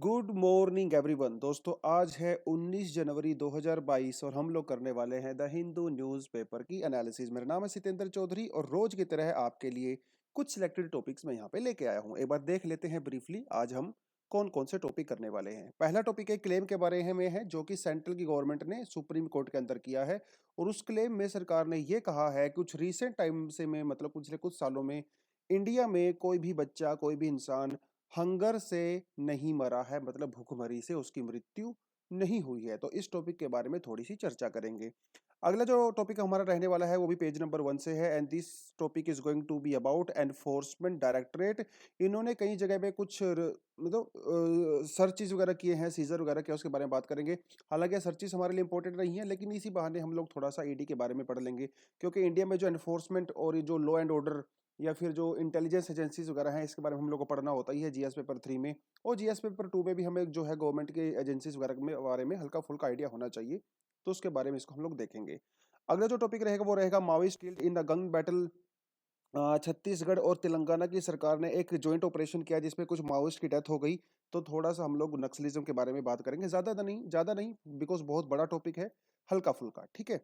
Good morning everyone. दोस्तों आज है 19 जनवरी 2022 और हम लोग करने वाले हैं द हिंदू न्यूज़पेपर की एनालिसिस। मेरा नाम है सितेंद्र चौधरी और रोज की तरह आपके लिए कुछ सिलेक्टेड टॉपिक्स मैं यहाँ पे लेके आया हूँ। एक बार देख लेते हैं ब्रीफली आज हम कौन कौन से टॉपिक करने वाले हैं। पहला टॉपिक एक क्लेम के बारे में है जो कि सेंट्रल की गवर्नमेंट ने सुप्रीम कोर्ट के अंदर किया है और उस क्लेम में सरकार ने ये कहा है कुछ रिसेंट टाइम से में मतलब पिछले कुछ सालों में इंडिया में कोई भी बच्चा कोई भी इंसान हंगर से नहीं मरा है, मतलब भूखमरी से उसकी मृत्यु नहीं हुई है। तो इस टॉपिक के बारे में थोड़ी सी चर्चा करेंगे। अगला जो टॉपिक हमारा रहने वाला है वो भी पेज नंबर 1 से है and this topic is going to be about enforcement directorate. इन्होंने कई जगह पे कुछ मतलब सर्चेज वगैरह किए हैं, सीजर वगैरह किया, उसके बारे में बात करेंगे। हालांकि सर्चेज हमारे लिए इंपॉर्टेंट नहीं है लेकिन इसी बहाने हम लोग थोड़ा सा ईडी के बारे में पढ़ लेंगे क्योंकि इंडिया में जो एनफोर्समेंट और ये जो लॉ एंड ऑर्डर या फिर जो इंटेलिजेंस एजेंसीज वगैरह हैं इसके बारे में हम लोग को पढ़ना होता ही है जीएस पेपर 3 में। और जीएस पेपर 2 में भी हमें जो है गवर्नमेंट के एजेंसीज वगैरह में बारे में हल्का फुल्का आइडिया होना चाहिए, तो उसके बारे में इसको हम लोग देखेंगे। अगला जो टॉपिक रहेगा वो रहेगा Maoist killed in the gun battle. Chhattisgarh और तेलंगाना की सरकार ने एक जॉइंट ऑपरेशन किया जिसमें कुछ माओइस्ट की डेथ हो गई। तो थोड़ा सा हम लोग नक्सलिज्म के बारे में बात करेंगे, ज़्यादा नहीं बिकॉज बहुत बड़ा टॉपिक है, हल्का फुल्का, ठीक है।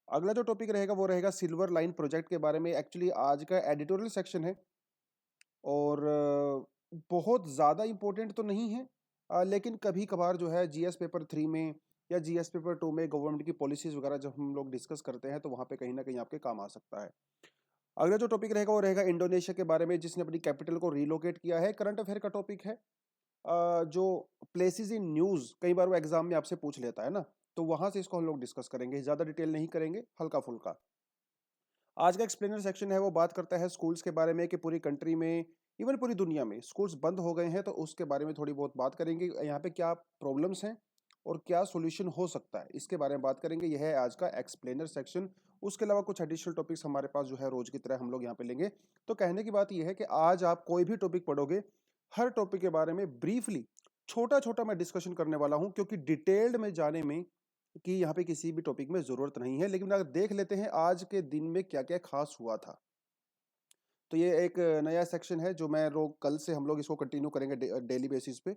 अगला जो टॉपिक रहेगा वो रहेगा सिल्वर लाइन प्रोजेक्ट के बारे में। एक्चुअली आज का एडिटोरियल सेक्शन है और बहुत ज़्यादा इम्पोर्टेंट तो नहीं है, लेकिन कभी कभार जो है जीएस पेपर 3 में या जीएस पेपर 2 में गवर्नमेंट की पॉलिसीज़ वगैरह जब हम लोग डिस्कस करते हैं तो वहाँ पे कहीं ना कहीं आपके काम आ सकता है। अगला जो टॉपिक रहेगा वो रहेगा इंडोनेशिया के बारे में जिसने अपनी कैपिटल को रिलोकेट किया है। करंट अफेयर का टॉपिक है। जो प्लेसेस इन न्यूज़ कई बार वो एग्जाम में आपसे पूछ लेता है ना, तो वहाँ से इसको हम लोग डिस्कस करेंगे, ज़्यादा डिटेल नहीं करेंगे, हल्का फुल्का। आज का एक्सप्लेनर सेक्शन है वो बात करता है स्कूल्स के बारे में कि पूरी कंट्री में इवन पूरी दुनिया में स्कूल्स बंद हो गए हैं, तो उसके बारे में थोड़ी बहुत बात करेंगे। यहाँ पे क्या प्रॉब्लम्स हैं और क्या सॉल्यूशन हो सकता है इसके बारे में बात करेंगे। यह है आज का एक्सप्लेनर सेक्शन। उसके अलावा कुछ एडिशनल टॉपिक्स हमारे पास जो है रोज की तरह हम लोग यहाँ पे लेंगे। तो कहने की बात यह है कि आज आप कोई भी टॉपिक पढ़ोगे, हर टॉपिक के बारे में ब्रीफली छोटा छोटा मैं डिस्कशन करने वाला हूँ क्योंकि डिटेल्ड में जाने में कि यहाँ पे किसी भी टॉपिक में जरूरत नहीं है। लेकिन अगर देख लेते हैं आज के दिन में क्या क्या खास हुआ था, तो ये एक नया सेक्शन है जो मैं कल से हम लोग इसको कंटिन्यू करेंगे डेली बेसिस पे।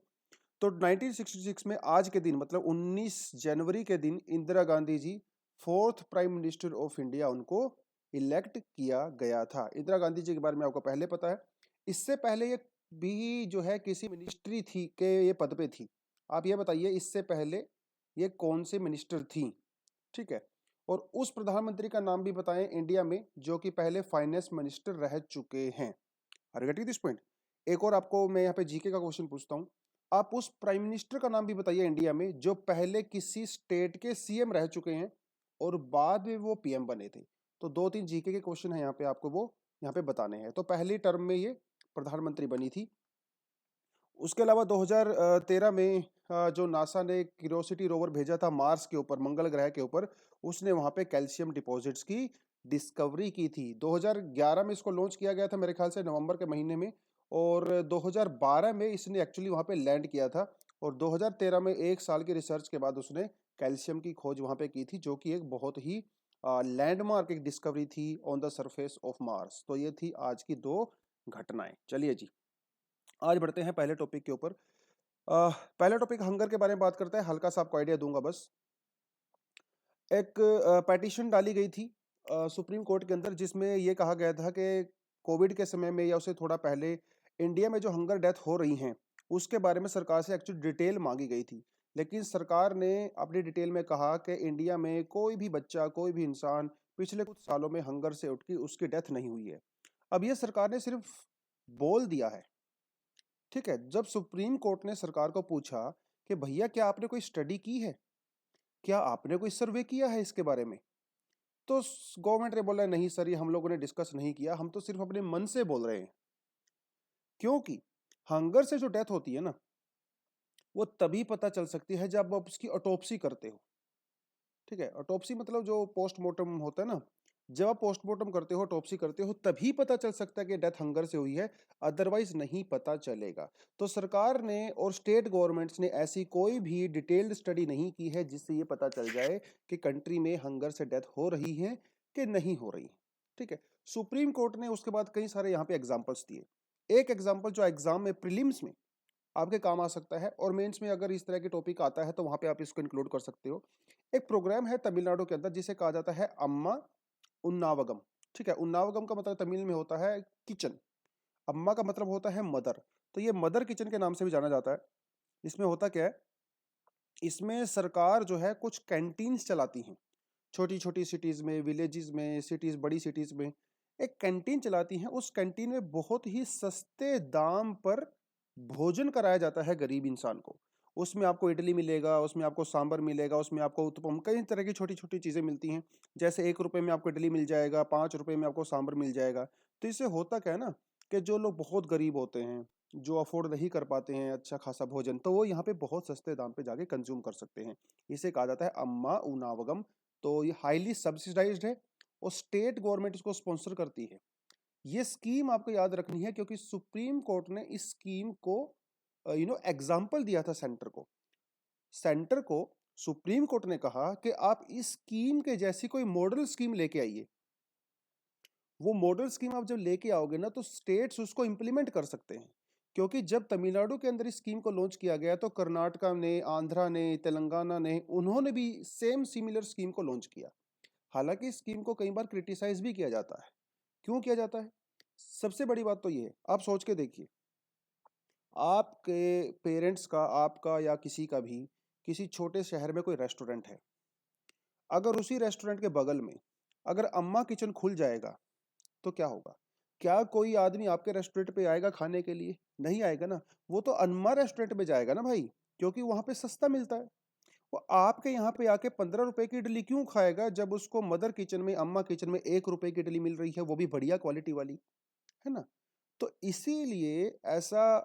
तो 1966 में आज के दिन मतलब 19 जनवरी के दिन Indira Gandhi ji fourth prime minister of India, उनको इलेक्ट किया गया था। इंदिरा गांधी जी के बारे में आपको पहले पता है। इससे पहले ये भी जो है किसी मिनिस्ट्री थी के ये पद पे थी। आप ये बताइए इससे पहले ये कौन से मिनिस्टर थी, ठीक है। और उस प्रधानमंत्री का नाम भी बताएं इंडिया में जो कि पहले फाइनेंस मिनिस्टर रह चुके हैं। Are getting this point. एक और आपको मैं यहाँ पे जीके का क्वेश्चन पूछता हूँ। आप उस प्राइम मिनिस्टर का नाम भी बताइए इंडिया में जो पहले किसी स्टेट के सीएम रह चुके हैं और बाद में वो पीएम बने थे। तो 2-3 जीके के क्वेश्चन है यहाँ पे, आपको वो यहाँ पे बताने हैं। तो पहली टर्म में ये प्रधानमंत्री बनी थी। उसके अलावा 2013 में जो नासा ने क्यूरोसिटी रोवर भेजा था मार्स के ऊपर, मंगल ग्रह के ऊपर, उसने वहां पे कैल्शियम डिपॉजिट्स की डिस्कवरी की थी। 2011 में इसको लॉन्च किया गया था मेरे ख्याल से नवंबर के महीने में, और 2012 में इसने एक्चुअली वहां पे लैंड किया था। और 2013 में 1 साल की रिसर्च के बाद उसने कैल्शियम की खोज वहां पे की थी जो कि एक बहुत ही लैंडमार्क एक डिस्कवरी थी on the surface of Mars. तो ये थी आज की 2 घटनाएं। चलिए जी, आज बढ़ते हैं पहले टॉपिक के ऊपर। पहला टॉपिक हंगर के बारे में बात करते हैं, हल्का सा आपको आइडिया दूंगा बस। एक पेटिशन डाली गई थी सुप्रीम कोर्ट के अंदर जिसमें यह कहा गया था कि कोविड के समय में या उससे थोड़ा पहले इंडिया में जो हंगर डेथ हो रही हैं उसके बारे में सरकार से एक्चुअली डिटेल मांगी गई थी। लेकिन सरकार ने अपनी डिटेल में कहा कि इंडिया में कोई भी बच्चा कोई भी इंसान पिछले कुछ सालों में हंगर से उठ के उसकी डेथ नहीं हुई है। अब ये सरकार ने सिर्फ बोल दिया है, ठीक है। जब सुप्रीम कोर्ट ने सरकार को पूछा कि भैया क्या आपने कोई स्टडी की है, क्या आपने कोई सर्वे किया है इसके बारे में, तो गवर्नमेंट ने बोला नहीं सर, ये हम लोगों ने डिस्कस नहीं किया, हम तो सिर्फ अपने मन से बोल रहे हैं। क्योंकि हंगर से जो डेथ होती है ना वो तभी पता चल सकती है जब आप उसकी ऑटोप्सी करते हो, ठीक है। ऑटोप्सी मतलब जो पोस्टमार्टम होता है ना, जब आप पोस्टमार्टम करते हो ऑटोप्सी करते हो तभी पता चल सकता है कि डेथ हंगर से हुई है, अदरवाइज नहीं पता चलेगा। तो सरकार ने और स्टेट गवर्नमेंट्स ने ऐसी कोई भी डिटेल्ड स्टडी नहीं की है जिससे ये पता चल जाए कि कंट्री में हंगर से डेथ हो रही है कि नहीं हो रही, ठीक है। सुप्रीम कोर्ट ने उसके बाद कई सारे यहाँ पे एग्जाम्पल्स दिए। एक एग्जाम्पल जो एग्जाम में प्रीलिम्स में आपके काम आ सकता है, और मेंस में अगर इस तरह की टॉपिक आता है तो वहाँ पे आप इसको इंक्लूड कर सकते हो। एक प्रोग्राम है तमिलनाडु के अंदर जिसे कहा जाता है अम्मा उन्नावगम। ठीक है, उन्नावगम का मतलब तमिल में होता है किचन, अम्मा का मतलब होता है मदर, तो ये मदर किचन के नाम से भी जाना जाता है। इसमें होता क्या है, इसमें सरकार जो है कुछ कैंटीन्स चलाती हैं, छोटी छोटी सिटीज़ में, विलेजेस में, सिटीज़, बड़ी सिटीज़ में एक कैंटीन चलाती हैं। उस कैंटीन में बहुत ही सस्ते दाम पर भोजन कराया जाता है गरीब इंसान को। उसमें आपको इडली मिलेगा, उसमें आपको सांभर मिलेगा, उसमें आपको उत्पम, कई तरह की छोटी छोटी चीज़ें मिलती हैं। जैसे 1 रुपये में आपको इडली मिल जाएगा, 5 रुपये में आपको सांभर मिल जाएगा। तो इससे होता क्या है ना, कि जो लोग बहुत गरीब होते हैं, जो अफोर्ड नहीं कर पाते हैं अच्छा खासा भोजन, तो वो यहाँ पे बहुत सस्ते दाम पे जाके कंज्यूम कर सकते हैं। इसे कहा जाता है अम्मा उनावगम। तो ये हाईली सब्सिडाइज्ड है और स्टेट गवर्नमेंट इसको स्पॉन्सर करती है। ये स्कीम आपको याद रखनी है क्योंकि सुप्रीम कोर्ट ने इस स्कीम को एग्जाम्पल दिया था सेंटर को। सेंटर को सुप्रीम कोर्ट ने कहा कि आप इस स्कीम के जैसी कोई मॉडल स्कीम लेके आइए। वो मॉडल स्कीम आप जब लेके आओगे ना तो स्टेट्स उसको इंप्लीमेंट कर सकते हैं। क्योंकि जब तमिलनाडु के अंदर इस स्कीम को लॉन्च किया गया तो कर्नाटका ने, आंध्रा ने, तेलंगाना ने, उन्होंने भी सेम सिमिलर स्कीम को लॉन्च किया। हालांकि इस स्कीम को कई बार क्रिटिसाइज भी किया जाता है। क्यों किया जाता है? सबसे बड़ी बात तो ये है, आप सोच के देखिए, आपके पेरेंट्स का, आपका या किसी का भी किसी छोटे शहर में कोई रेस्टोरेंट है। अगर उसी रेस्टोरेंट के बगल में अगर अम्मा किचन खुल जाएगा तो क्या होगा? क्या कोई आदमी आपके रेस्टोरेंट पे आएगा खाने के लिए? नहीं आएगा ना। वो तो अम्मा रेस्टोरेंट में जाएगा ना भाई, क्योंकि वहां पे सस्ता मिलता है। वो आपके यहाँ पे आके 15 रुपए की इडली क्यों खाएगा जब उसको मदर किचन में, अम्मा किचन में 1 रुपए की इडली मिल रही है, वो भी बढ़िया क्वालिटी वाली, है ना? तो इसीलिए ऐसा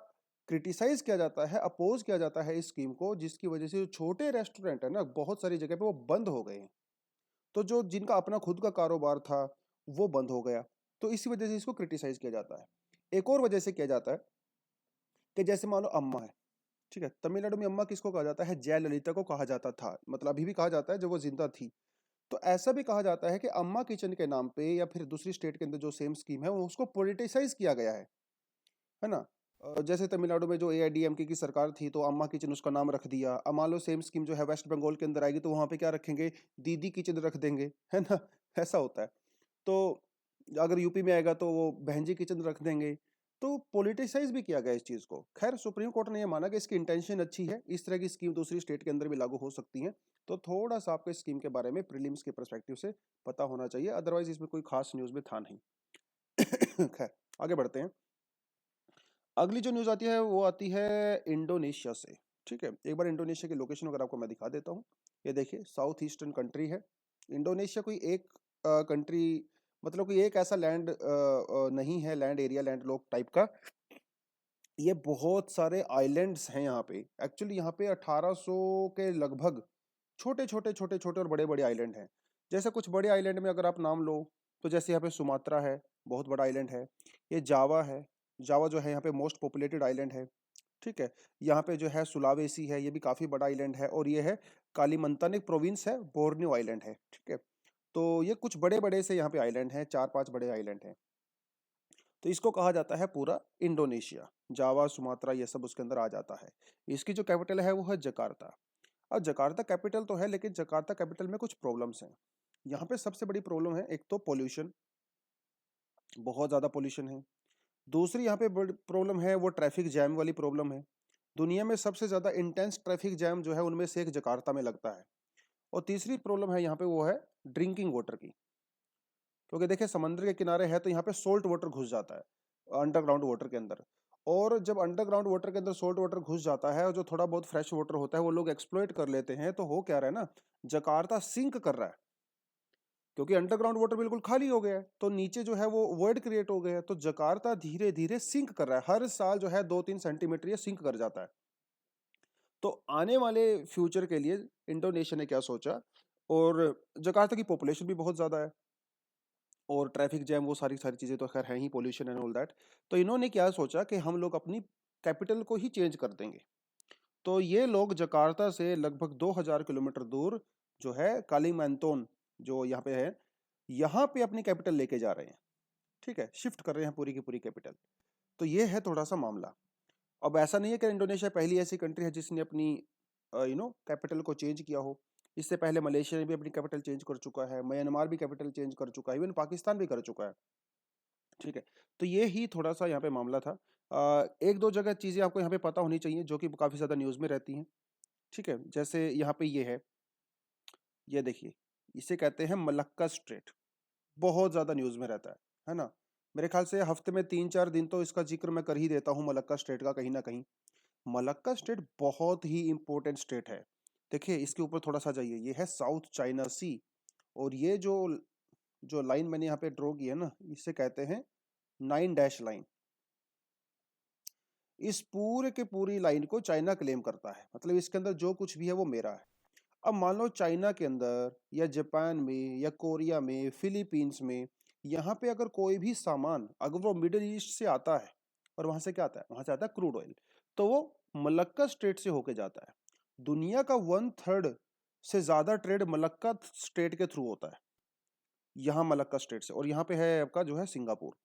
क्रिटिसाइज किया जाता है, अपोज किया जाता है इस स्कीम को, जिसकी वजह से जो छोटे रेस्टोरेंट है ना, बहुत सारी जगह पे वो बंद हो गए हैं। तो जो जिनका अपना खुद का कारोबार था वो बंद हो गया। तो इसी वजह से इसको क्रिटिसाइज किया जाता है। एक और वजह से किया जाता है कि जैसे मान लो अम्मा है, ठीक है, तमिलनाडु में अम्मा किसको कहा जाता है? जयललिता को कहा जाता था, मतलब अभी भी कहा जाता है जब वो जिंदा थी। तो ऐसा भी कहा जाता है कि अम्मा किचन के नाम पे या फिर दूसरी स्टेट के अंदर जो सेम स्कीम है वो उसको पॉलिटिसाइज किया गया है ना? जैसे तमिलनाडु में जो एआईडीएमके की सरकार थी तो अम्मा किचन उसका नाम रख दिया। अब मान लो सेम स्कीम जो है वेस्ट बंगाल के अंदर आएगी तो वहां पे क्या रखेंगे? दीदी किचन रख देंगे, है ना? ऐसा होता है। तो अगर यूपी में आएगा तो वो बहन जी किचन रख देंगे। तो पॉलिटिसाइज भी किया गया इस चीज को। खैर सुप्रीम कोर्ट ने यह माना कि इसकी इंटेंशन अच्छी है, इस तरह की स्कीम दूसरी स्टेट के अंदर भी लागू हो सकती है। तो थोड़ा सा आपको इस स्कीम के बारे में प्रीलिम्स के पर्सपेक्टिव से पता होना चाहिए, अदरवाइज इसमें कोई खास न्यूज में था नहीं। खैर आगे बढ़ते हैं। अगली जो न्यूज आती है वो आती है इंडोनेशिया से। ठीक है, एक बार इंडोनेशिया की लोकेशन अगर आपको मैं दिखा देता हूँ। ये देखिए साउथ ईस्टर्न कंट्री है इंडोनेशिया। कोई एक कंट्री, मतलब कोई एक ऐसा लैंड नहीं है, land area, land lock type का। ये बहुत सारे आइलैंड्स हैं यहाँ पे। एक्चुअली यहाँ पे 1800 के लगभग छोटे छोटे छोटे छोटे और बड़े बड़े आइलैंड हैं। जैसे कुछ बड़े आइलैंड में अगर आप नाम लो तो जैसे यहाँ पे सुमात्रा है, बहुत बड़ा आइलैंड है। ये जावा है, जावा जो है यहाँ पे मोस्ट पॉपुलेटेड आइलैंड है। ठीक है, यहाँ पे जो है सुलावेसी है, ये भी काफ़ी बड़ा आइलैंड है। और ये है कालीमंतान, एक प्रोविंस है, बोर्नियो आइलैंड है। ठीक है, तो ये कुछ बड़े बड़े से यहाँ पे आइलैंड हैं, 4-5 बड़े आइलैंड हैं। तो इसको कहा जाता है पूरा इंडोनेशिया। जावा, सुमात्रा, ये सब उसके अंदर आ जाता है। इसकी जो कैपिटल है वो है जकार्ता। अब जकार्ता कैपिटल तो है, लेकिन जकार्ता कैपिटल में कुछ प्रॉब्लम्स हैं। यहाँ पे सबसे बड़ी प्रॉब्लम है, एक तो पोल्यूशन, बहुत ज़्यादा पोल्यूशन है। दूसरी यहाँ पे बड़ी प्रॉब्लम है वो ट्रैफिक जैम वाली प्रॉब्लम है। दुनिया में सबसे ज़्यादा इंटेंस ट्रैफिक जैम जो है उनमें से एक जकार्ता में लगता है। और तीसरी प्रॉब्लम है यहाँ पे वो है ड्रिंकिंग वाटर की। क्योंकि देखिए समुद्र के किनारे है तो यहाँ पे सोल्ट वाटर घुस जाता है अंडरग्राउंड वाटर के अंदर। और जब अंडरग्राउंड वाटर के अंदर सोल्ट वाटर घुस जाता है और जो थोड़ा बहुत फ्रेश वाटर होता है वो लोग एक्सप्लॉइट कर लेते हैं, तो हो क्या रहा है ना, जकार्ता सिंक कर रहा है। क्योंकि अंडरग्राउंड वाटर बिल्कुल खाली हो गया है तो नीचे जो है वो वर्ड क्रिएट हो गया है। तो जकार्ता धीरे धीरे सिंक कर रहा है, हर साल जो है 2-3 सेंटीमीटर ये सिंक कर जाता है। तो आने वाले फ्यूचर के लिए इंडोनेशिया ने क्या सोचा, और जकार्ता की पॉपुलेशन भी बहुत ज़्यादा है और ट्रैफिक जैम, वो सारी सारी चीज़ें तो खैर हैं ही, पोल्यूशन एंड ऑल दैट। तो इन्होंने क्या सोचा कि हम लोग अपनी कैपिटल को ही चेंज कर देंगे। तो ये लोग जकार्ता से लगभग 2000 किलोमीटर दूर जो है कालीमैंतोन, जो यहाँ पे है, यहाँ पे अपनी कैपिटल लेके जा रहे हैं। ठीक है, शिफ्ट कर रहे हैं पूरी की पूरी कैपिटल। तो ये है थोड़ा सा मामला। अब ऐसा नहीं है कि इंडोनेशिया पहली ऐसी कंट्री है जिसने अपनी कैपिटल को चेंज किया हो। इससे पहले मलेशिया ने भी अपनी कैपिटल चेंज कर चुका है, म्यांमार भी कैपिटल चेंज कर चुका है, इवन पाकिस्तान भी कर चुका है। ठीक है, तो ये ही थोड़ा सा यहाँ पे मामला था। एक दो जगह चीज़ें आपको यहाँ पे पता होनी चाहिए जो कि काफ़ी ज़्यादा न्यूज़ में रहती हैं। ठीक है, जैसे यहाँ पे ये है, ये देखिए, इसे कहते हैं मलक्का स्ट्रेट। बहुत ज़्यादा न्यूज़ में रहता है ना। मेरे ख्याल से हफ्ते में 3-4 दिन तो इसका जिक्र मैं कर ही देता हूँ मलक्का स्ट्रेट का कहीं ना कहीं। मलक्का स्टेट बहुत ही इंपॉर्टेंट स्टेट है। देखिए इसके ऊपर थोड़ा सा जाइए, ये है साउथ चाइना सी। और ये जो जो लाइन मैंने यहाँ पे ड्रॉ की है ना, इसे कहते हैं 9 डैश लाइन। इस पूरे के पूरी लाइन को चाइना क्लेम करता है, मतलब इसके अंदर जो कुछ भी है वो मेरा है। अब मान लो चाइना के अंदर या जापान में या कोरिया में, फिलीपींस में, यहाँ पे अगर कोई भी सामान अगर वो मिडिल ईस्ट से आता है, और वहां से क्या आता है, वहां से आता है क्रूड ऑयल, तो वो मलक्का स्टेट से होके जाता है। दुनिया का 1/3 से ज्यादा ट्रेड मलक्का स्टेट के थ्रू होता है, यहाँ मलक्का स्टेट से। और यहाँ पे है आपका जो है सिंगापुर,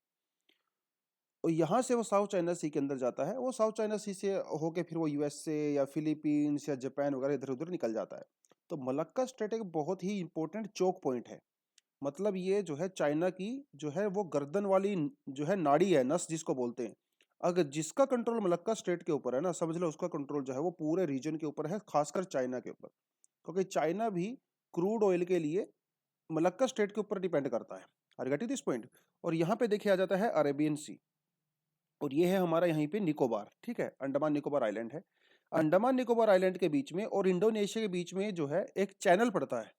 और यहाँ से वो साउथ चाइना सी के अंदर जाता है। वो साउथ चाइना सी से होके फिर वो यूएस से या फिलीपींस या जापान वगैरह इधर उधर निकल जाता है। तो मलक्का स्ट्रेट एक बहुत ही इंपॉर्टेंट चोक पॉइंट है। मतलब ये जो है चाइना की जो है वो गर्दन वाली जो है नाड़ी है, नस जिसको बोलते हैं। अगर जिसका कंट्रोल मलक्का स्ट्रेट के ऊपर है ना, समझ लो उसका कंट्रोल जो है वो पूरे रीजन के ऊपर है, खासकर चाइना के ऊपर। क्योंकि चाइना भी क्रूड ऑयल के लिए मलक्का स्ट्रेट के ऊपर डिपेंड करता है। Are get this point. और यहाँ पे देखिए आ जाता है अरेबियन सी, और ये है हमारा यहीं पे निकोबार। ठीक है, अंडमान निकोबार आइलैंड है। अंडमान निकोबार आइलैंड के बीच में और इंडोनेशिया के बीच में जो है एक चैनल पड़ता है,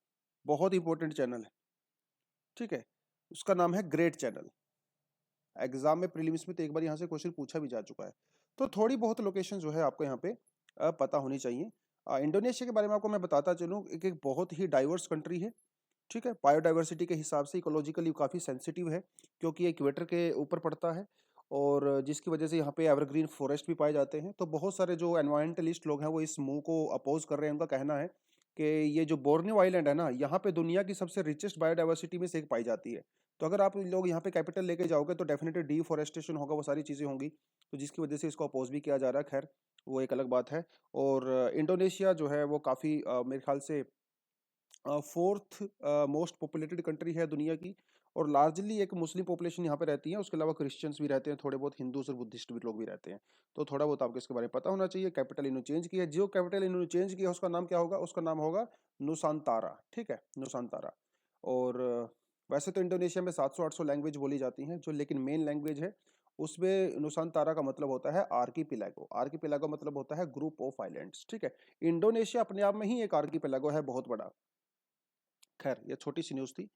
बहुत इंपॉर्टेंट चैनल है। ठीक है, उसका नाम है ग्रेट चैनल। एग्जाम में प्रीलिम्स में तो एक बार यहाँ से क्वेश्चन पूछा भी जा चुका है। तो थोड़ी बहुत लोकेशन जो है आपको यहाँ पे पता होनी चाहिए। इंडोनेशिया के बारे में आपको मैं बताता चलूँ, एक बहुत ही डाइवर्स कंट्री है। ठीक है, बायोडाइवर्सिटी के हिसाब से इकोलॉजिकली काफ़ी सेंसिटिव है, क्योंकि इक्वेटर के ऊपर पड़ता है, और जिसकी वजह से यहाँ पे एवरग्रीन फॉरेस्ट भी पाए जाते हैं। तो बहुत सारे जो एनवायरमेंटलिस्ट लोग हैं वो इस मूव को अपोज कर रहे हैं। उनका कहना है कि ये जो बोर्नियो आइलैंड है ना, यहाँ पे दुनिया की सबसे रिचेस्ट बायोडाइवर्सिटी में से एक पाई जाती है। तो अगर आप लोग यहाँ पे कैपिटल लेके जाओगे तो डेफिनेटली डिफॉरेस्टेशन होगा, वो सारी चीज़ें होंगी, तो जिसकी वजह से इसको अपोज भी किया जा रहा है। खैर वो एक अलग बात है। और इंडोनेशिया जो है वो काफ़ी मेरे ख्याल से 4th मोस्ट पॉपुलेटेड कंट्री है दुनिया की, और लार्जली एक मुस्लिम पॉपुलेशन यहाँ पे रहती है। उसके अलावा क्रिश्चियंस भी रहते हैं, थोड़े बहुत हिंदूज और बुद्धिस्ट भी लोग भी रहते हैं। तो थोड़ा बहुत आपको इसके बारे में पता होना चाहिए। कैपिटल इन्होंने चेंज किया है, जो कैपिटल इन्होंने चेंज किया उसका नाम क्या होगा, उसका नाम होगा नुसांतारा। ठीक है, नुसांतारा। और वैसे तो इंडोनेशिया में 700-800 लैंग्वेज बोली जाती हैं, जो लेकिन मेन लैंग्वेज है उसमें नुसांतारा का मतलब होता है आर्कीपिलागो। आर्कीपिलागो मतलब होता है ग्रुप ऑफ आइलैंड्स। ठीक है, इंडोनेशिया अपने आप में ही एक आर्कीपिलागो है, बहुत बड़ा। खैर ये छोटी सी न्यूज़ थी।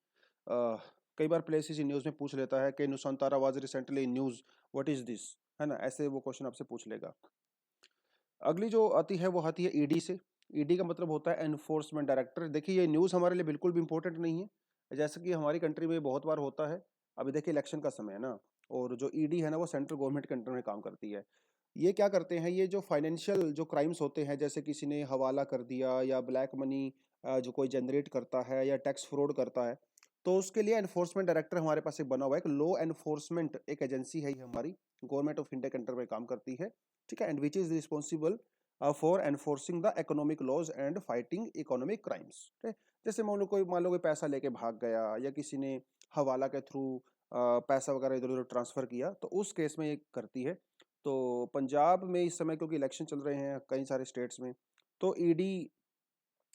कई बार प्लेसेस इन न्यूज़ में पूछ लेता है कि Nusantara was recently in news, what is this, है ना, ऐसे वो क्वेश्चन आपसे पूछ लेगा। अगली जो आती है वो आती है ईडी से। ईडी का मतलब होता है एनफोर्समेंट डायरेक्टर। देखिए ये न्यूज़ हमारे लिए बिल्कुल भी इंपॉर्टेंट नहीं है, जैसे कि हमारी कंट्री में बहुत बार होता है। अभी देखिए इलेक्शन का समय है ना, और जो ईडी है ना वो सेंट्रल गवर्नमेंट के अंडर में काम करती है। ये क्या करते हैं, ये जो फाइनेंशियल जो क्राइम्स होते हैं, जैसे किसी ने हवाला कर दिया या ब्लैक मनी जो कोई जनरेट करता है या टैक्स फ्रॉड करता है, तो उसके लिए एनफोर्समेंट डायरेक्टर हमारे पास एक बना हुआ है। एक लॉ एनफोर्समेंट एक एजेंसी है, ये हमारी गवर्नमेंट ऑफ इंडिया के अंडर में काम करती है। ठीक है, and which is responsible for enforcing the economic laws and fighting economic crimes. ठीक है, जैसे मान लो कोई पैसा लेके भाग गया, या किसी ने हवाला के थ्रू पैसा वगैरह इधर उधर ट्रांसफर किया, तो उस केस में ये करती है। तो पंजाब में इस समय क्योंकि इलेक्शन चल रहे हैं कई सारे स्टेट्स में, तो ईडी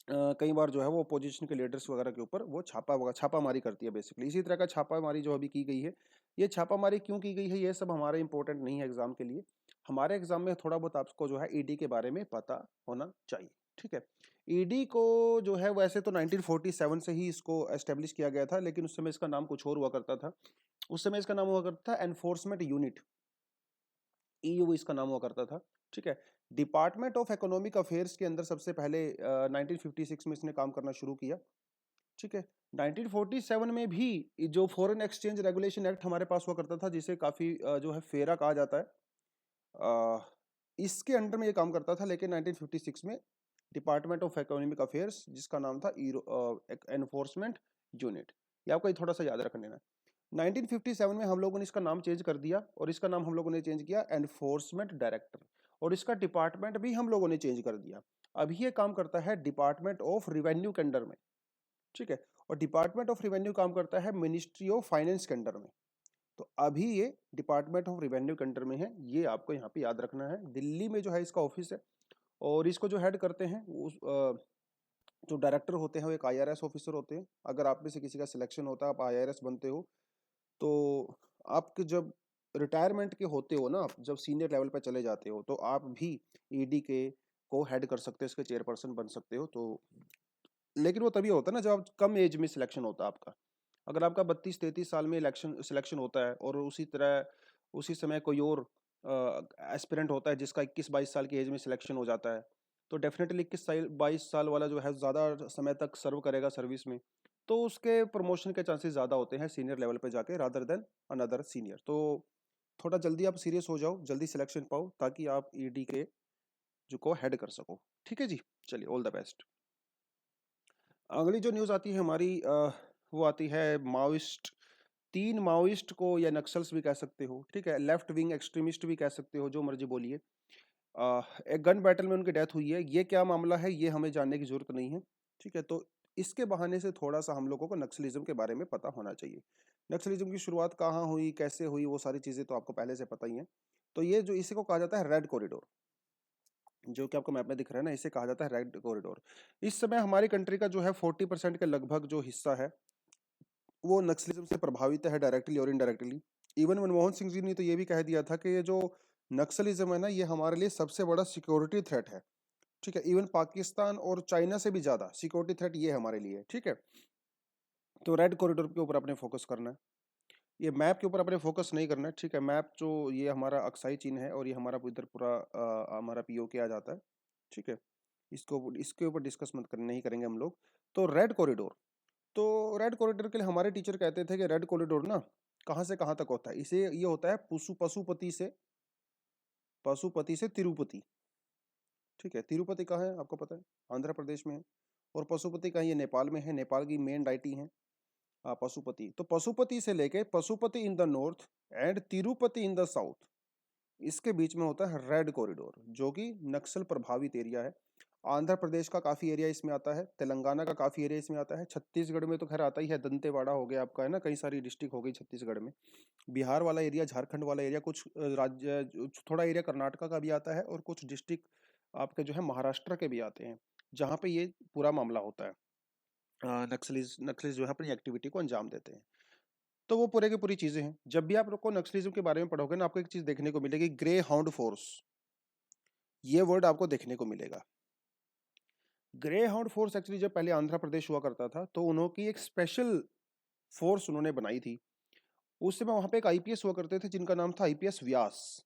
कई बार जो है वो अपोजिशन के लीडर्स वगैरह के ऊपर वो छापामारी करती है बेसिकली। इसी तरह का छापामारी जो अभी की गई है, ये छापामारी क्यों की गई है ये सब हमारे इंपॉर्टेंट नहीं है एग्जाम के लिए। हमारे एग्जाम में थोड़ा बहुत आपको जो है ईडी के बारे में पता होना चाहिए। ठीक है, ईडी को जो है वैसे तो 1947 से ही इसको एस्टेब्लिश किया गया था, लेकिन उस समय इसका नाम कुछ और हुआ करता था। उस समय इसका नाम हुआ करता था एनफोर्समेंट यूनिट, ईयू इसका नाम हुआ करता था। ठीक है, डिपार्टमेंट ऑफ इकोनॉमिक अफेयर्स के अंदर सबसे पहले 1956 में इसने काम करना शुरू किया। ठीक है, 1947 में भी जो फॉरेन एक्सचेंज रेगुलेशन एक्ट हमारे पास हुआ करता था, जिसे काफ़ी जो है फेरा कहा जाता है, इसके अंडर में ये काम करता था। लेकिन 1956 में डिपार्टमेंट ऑफ इकोनॉमिक अफेयर्स, जिसका नाम था एनफोर्समेंट यूनिट, ये आपको थोड़ा सा याद रख लेना। 1957 में हम लोगों ने इसका नाम चेंज कर दिया, और इसका नाम हम लोगों ने चेंज किया एनफोर्समेंट डायरेक्टर। और इसका डिपार्टमेंट भी हम लोगों ने चेंज कर दिया। अभी ये काम करता है डिपार्टमेंट ऑफ रिवेन्यू के अंडर में, ठीक है, और डिपार्टमेंट ऑफ रिवेन्यू काम करता है मिनिस्ट्री ऑफ फाइनेंस के अंडर में। तो अभी ये डिपार्टमेंट ऑफ रिवेन्यू के अंडर में है, ये आपको यहाँ पे याद रखना है। दिल्ली में जो है इसका ऑफिस है, और इसको जो हेड करते हैं जो डायरेक्टर होते हैं वो एक IRS ऑफिसर होते हैं। अगर आप में से किसी का सिलेक्शन होता है, आप IRS बनते हो, तो आपके जब रिटायरमेंट के होते हो ना, आप जब सीनियर लेवल पर चले जाते हो, तो आप भी ED के को हेड कर सकते हो, इसके चेयरपर्सन बन सकते हो। तो लेकिन वो तभी होता है ना जब आप कम एज में सिलेक्शन होता है आपका। अगर आपका 32-33 साल में सिलेक्शन होता है, और उसी तरह उसी समय कोई और एस्पिरेंट होता है जिसका 21-22 साल की एज में सिलेक्शन हो जाता है, तो डेफिनेटली 21-22 साल वाला जो है ज़्यादा समय तक सर्व करेगा सर्विस में, तो उसके प्रमोशन के चांसेस ज़्यादा होते हैं सीनियर लेवल पे जाके, रादर देन अनदर सीनियर। तो थोड़ा जल्दी आप सीरियस हो जाओ, जल्दी सिलेक्शन पाओ, ताकि आप ED के जो को हेड कर सको। ठीक है जी, चलिए, ऑल द बेस्ट। अगली जो न्यूज़ आती है हमारी, वो आती है माओइस्ट। 3 माओइस्ट को, या नक्सल्स भी कह सकते हो, ठीक है, लेफ्ट विंग एक्सट्रीमिस्ट भी कह सकते हो, जो मर्जी बोलिए, एक गन बैटल में उनकी डेथ हुई है। ये क्या मामला है ये हमें जानने की जरूरत नहीं है, ठीक है। तो इसके बहाने से थोड़ा सा हम लोगों को नक्सलिज्म के बारे में पता होना चाहिए। नक्सलिज्म की शुरुआत कहाँ हुई, कैसे हुई, वो सारी चीज़ें तो आपको पहले से पता ही हैं। तो ये जो इसी को कहा जाता है रेड कॉरिडोर, जो कि आपको मैप में दिख रहा है ना, इसे कहा जाता है रेड कॉरिडोर। इस समय हमारी कंट्री का जो है 40% के लगभग जो हिस्सा है वो नक्सलिज्म से प्रभावित है, डायरेक्टली और इनडायरेक्टली। इवन मनमोहन सिंह जी ने तो ये भी कह दिया था कि ये जो नक्सलिज्म है ना, ये हमारे लिए सबसे बड़ा सिक्योरिटी थ्रेट है, ठीक है। इवन पाकिस्तान और चाइना से भी ज्यादा सिक्योरिटी थ्रेट ये हमारे लिए है, ठीक है। तो रेड कॉरिडोर के ऊपर अपने फोकस करना है, ये मैप के ऊपर अपने फोकस नहीं करना है, ठीक है। मैप जो ये हमारा अक्साई चीन है, और ये हमारा इधर पूरा हमारा POK आ जाता है, ठीक है। इसको इसके ऊपर डिस्कस मत करना, नहीं करेंगे हम लोग। तो रेड कॉरिडोर, तो रेड कॉरिडोर के लिए हमारे टीचर कहते थे कि रेड कॉरिडोर ना कहाँ से कहाँ तक होता है। इसे ये होता है पशुपति से तिरुपति, ठीक है। तिरुपति कहाँ है आपको पता है, आंध्र प्रदेश में है। और पशुपति कहाँ, ये नेपाल में है, नेपाल की मेन डाइटी है पशुपति। तो पशुपति से लेके Pashupati in the north and Tirupati in the south, इसके बीच में होता है रेड कॉरिडोर, जो कि नक्सल प्रभावित एरिया है। आंध्र प्रदेश का काफी एरिया इसमें आता है, तेलंगाना का काफी एरिया इसमें आता है, छत्तीसगढ़ में तो खैर आता ही है, दंतेवाड़ा हो गया आपका, है ना, कई सारी डिस्ट्रिक्ट हो गई छत्तीसगढ़ में। बिहार वाला एरिया, झारखंड वाला एरिया, कुछ राज्य, थोड़ा एरिया कर्नाटका का भी आता है, और कुछ डिस्ट्रिक्ट आपके जो है महाराष्ट्र के भी आते हैं, जहाँ पे ये पूरा मामला होता है। नक्सलीज जो है अपनी एक्टिविटी को अंजाम देते हैं। तो वो पूरे की पूरी चीजें हैं। जब भी आप लोग को नक्सलिज्म के बारे में पढ़ोगे ना, आपको एक चीज देखने को मिलेगी, ग्रे हाउंड फोर्स, ये वर्ड आपको देखने को मिलेगा। ग्रे हाउंड फोर्स एक्चुअली जब पहले आंध्र प्रदेश हुआ करता था, तो उन्होंने एक स्पेशल फोर्स उन्होंने बनाई थी। उस समय वहां पे एक IPS हुआ करते थे जिनका नाम था IPS व्यास,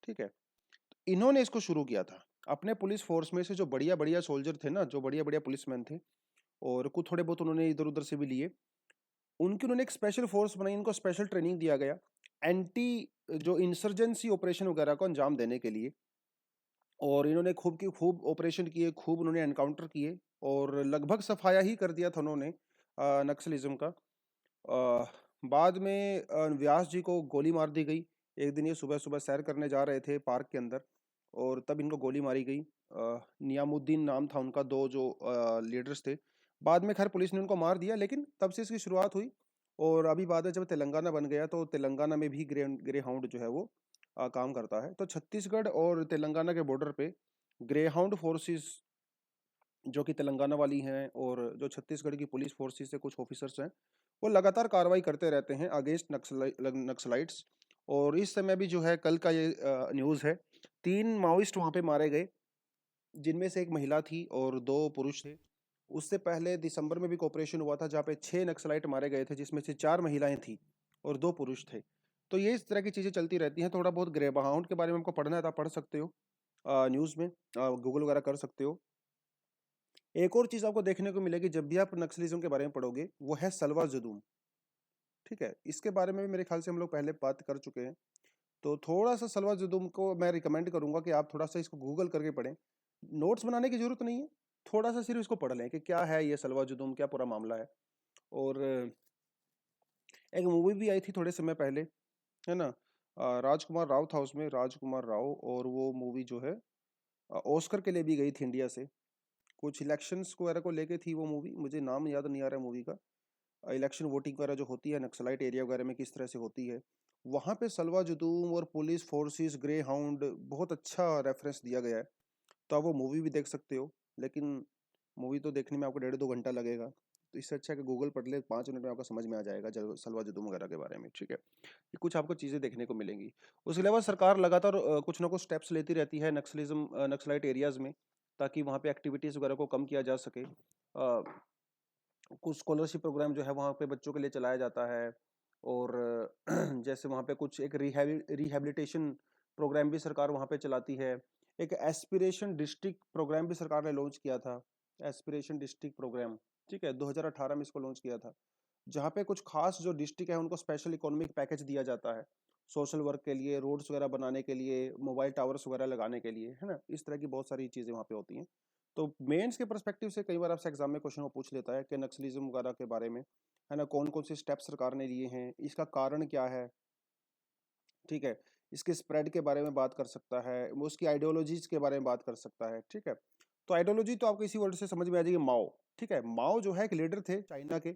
ठीक है। इन्होंने इसको शुरू किया था। अपने पुलिस फोर्स में से जो बढ़िया बढ़िया सोल्जर थे ना, जो बढ़िया बढ़िया पुलिसमैन थे, और कुछ थोड़े बहुत उन्होंने इधर उधर से भी लिए, उनकी उन्होंने एक स्पेशल फोर्स बनाई, इनको स्पेशल ट्रेनिंग दिया गया एंटी जो इंसर्जेंसी ऑपरेशन वगैरह को अंजाम देने के लिए। और इन्होंने खूब ऑपरेशन किए, खूब उन्होंने एनकाउंटर किए, और लगभग सफाया ही कर दिया था उन्होंने नक्सलिज्म का। बाद में व्यास जी को गोली मार दी गई। एक दिन ये सुबह सुबह सैर करने जा रहे थे पार्क के अंदर, और तब इनको गोली मारी गई। नियामुद्दीन नाम था उनका, दो जो लीडर्स थे। बाद में खैर पुलिस ने उनको मार दिया, लेकिन तब से इसकी शुरुआत हुई। और अभी बाद में जब तेलंगाना बन गया, तो तेलंगाना में भी ग्रे हाउंड जो है वो काम करता है। तो छत्तीसगढ़ और तेलंगाना के बॉर्डर पे ग्रे हाउंड फोर्सेस जो कि तेलंगाना वाली हैं, और जो छत्तीसगढ़ की पुलिस फोर्सेस से कुछ ऑफिसर्स हैं, वो लगातार कार्रवाई करते रहते हैं अगेंस्ट नक्सलाइट्स। और इस समय भी जो है, कल का ये न्यूज़ है, 3 माओइस्ट वहाँ पे मारे गए, जिनमें से एक महिला थी और 2 पुरुष थे। उससे पहले दिसंबर में भी एक ऑपरेशन हुआ था जहाँ पे 6 नक्सलाइट मारे गए थे, जिसमें से 4 महिलाएं थी और 2 पुरुष थे। तो ये इस तरह की चीज़ें चलती रहती हैं। थोड़ा बहुत ग्रे हाउंड के बारे में आपको पढ़ना है तो आप पढ़ सकते हो न्यूज़ में, गूगल वगैरह कर सकते हो। एक और चीज़ आपको देखने को मिलेगी जब भी आप नक्सलिज्म के बारे में पढ़ोगे, वो है सलवा जुदूम, ठीक है। इसके बारे में भी मेरे ख्याल से हम लोग पहले बात कर चुके हैं। तो थोड़ा सा सलवा जुदूम को मैं रिकमेंड करूंगा कि आप थोड़ा सा इसको गूगल करके पढ़ें। नोट्स बनाने की जरूरत नहीं है, थोड़ा सा सिर्फ इसको पढ़ लें कि क्या है ये सलवा जुदूम, क्या पूरा मामला है। और एक मूवी भी आई थी थोड़े समय पहले, है ना, राजकुमार राव था उसमें, राजकुमार राव, और वो मूवी जो है ऑस्कर के लिए भी गई थी इंडिया से। कुछ इलेक्शंस वगैरह को लेके थी वो मूवी, मुझे नाम याद नहीं आ रहा है मूवी का। इलेक्शन वोटिंग वगैरह जो होती है नक्सलाइट एरिया वगैरह में किस तरह से होती है, वहाँ पे सलवा जुदूम और पुलिस फोर्सेस ग्रे हाउंड बहुत अच्छा रेफरेंस दिया गया है। तो आप वो मूवी भी देख सकते हो, लेकिन मूवी तो देखने में आपको 1.5-2 घंटा लगेगा। तो इससे अच्छा है कि गूगल पढ़ ले, 5 मिनट में आपको समझ में आ जाएगा सलवा जुदूम वगैरह के बारे में। ठीक है, ये कुछ आपको चीज़ें देखने को मिलेंगी। उसके अलावा सरकार लगातार कुछ ना कुछ स्टेप्स लेती रहती है नक्सलाइट एरियाज़ में, ताकि वहाँ पे एक्टिविटीज़ वगैरह को कम किया जा सके। कुछ स्कॉलरशिप प्रोग्राम जो है वहाँ पे बच्चों के लिए चलाया जाता है, और जैसे वहाँ पे कुछ एक रिहैबिलिटेशन प्रोग्राम भी सरकार वहाँ पे चलाती है। एक एस्पिरेशन डिस्ट्रिक्ट प्रोग्राम भी सरकार ने लॉन्च किया था, एस्पिरेशन डिस्ट्रिक्ट प्रोग्राम। ठीक है, 2018 में इसको लॉन्च किया था, जहाँ पे कुछ खास जो डिस्ट्रिक्ट है उनको स्पेशल इकोनॉमिक पैकेज दिया जाता है, सोशल वर्क के लिए, रोड्स वगैरह बनाने के लिए, मोबाइल टावर्स वगैरह लगाने के लिए, है ना। इस तरह की बहुत सारी चीज़ें वहाँ पे होती हैं। तो मेंस के पर्सपेक्टिव से कई बार आपसे एग्जाम में क्वेश्चन वो पूछ लेता है कि नक्सलिज्म वगैरह के बारे में, है ना, कौन कौन से स्टेप्स सरकार ने लिए हैं, इसका कारण क्या है। ठीक है, इसके स्प्रेड के बारे में बात कर सकता है, वो उसकी आइडियोलॉजीज के बारे में बात कर सकता है। ठीक है, तो आइडियोलॉजी तो आपको इसी वर्ड से समझ में आ जाएगी, माओ। ठीक है, माओ जो है एक लीडर थे चाइना के,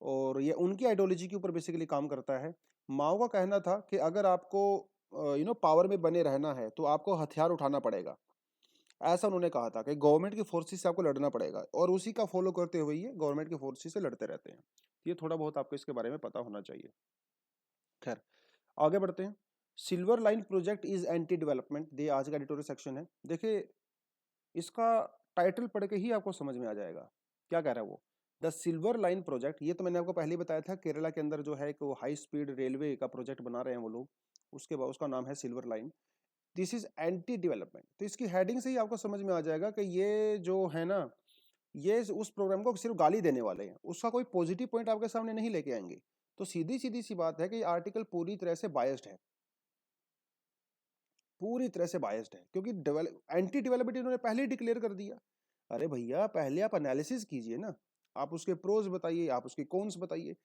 और ये उनकी आइडियोलॉजी के ऊपर बेसिकली काम करता है। माओ का कहना था कि अगर आपको पावर में बने रहना है तो आपको हथियार उठाना पड़ेगा। ऐसा उन्होंने कहा था कि गवर्नमेंट की फोर्सेस से आपको लड़ना पड़ेगा, और उसी का फॉलो करते हुए ये गवर्नमेंट की फोर्सेस से लड़ते रहते हैं। ये थोड़ा बहुत आपको इसके बारे में पता होना चाहिए। खैर, आगे बढ़ते हैं। Silver line project is anti development, ये आज का एडिटोरियल सेक्शन है। देखिए, इसका टाइटल पढ़ के ही आपको समझ में आ जाएगा क्या कह रहा है वो। द सिल्वर लाइन प्रोजेक्ट, ये तो मैंने आपको पहले ही बताया था, केरला के अंदर जो है एक हाई स्पीड रेलवे का प्रोजेक्ट बना रहे हैं वो लोग, उसके बाद उसका नाम है silver line. This is anti development. तो इसकी हेडिंग से ही आपको समझ में आ जाएगा कि ये जो है ना, ये उस प्रोग्राम को सिर्फ गाली देने वाले हैं, उसका कोई पॉजिटिव पॉइंट आपके सामने नहीं लेके आएंगे। तो सीधी सीधी सी बात है कि ये आर्टिकल पूरी तरह से बायस्ड है, पूरी तरह से बायस्ड है, क्योंकि एंटी डेवलपमेंट इन्होंने पहले ही डिक्लेयर कर दिया। अरे भैया, पहले आप एनालिसिस कीजिए ना, आप उसके प्रोज बताइए, आप उसके कॉन्स बताइए,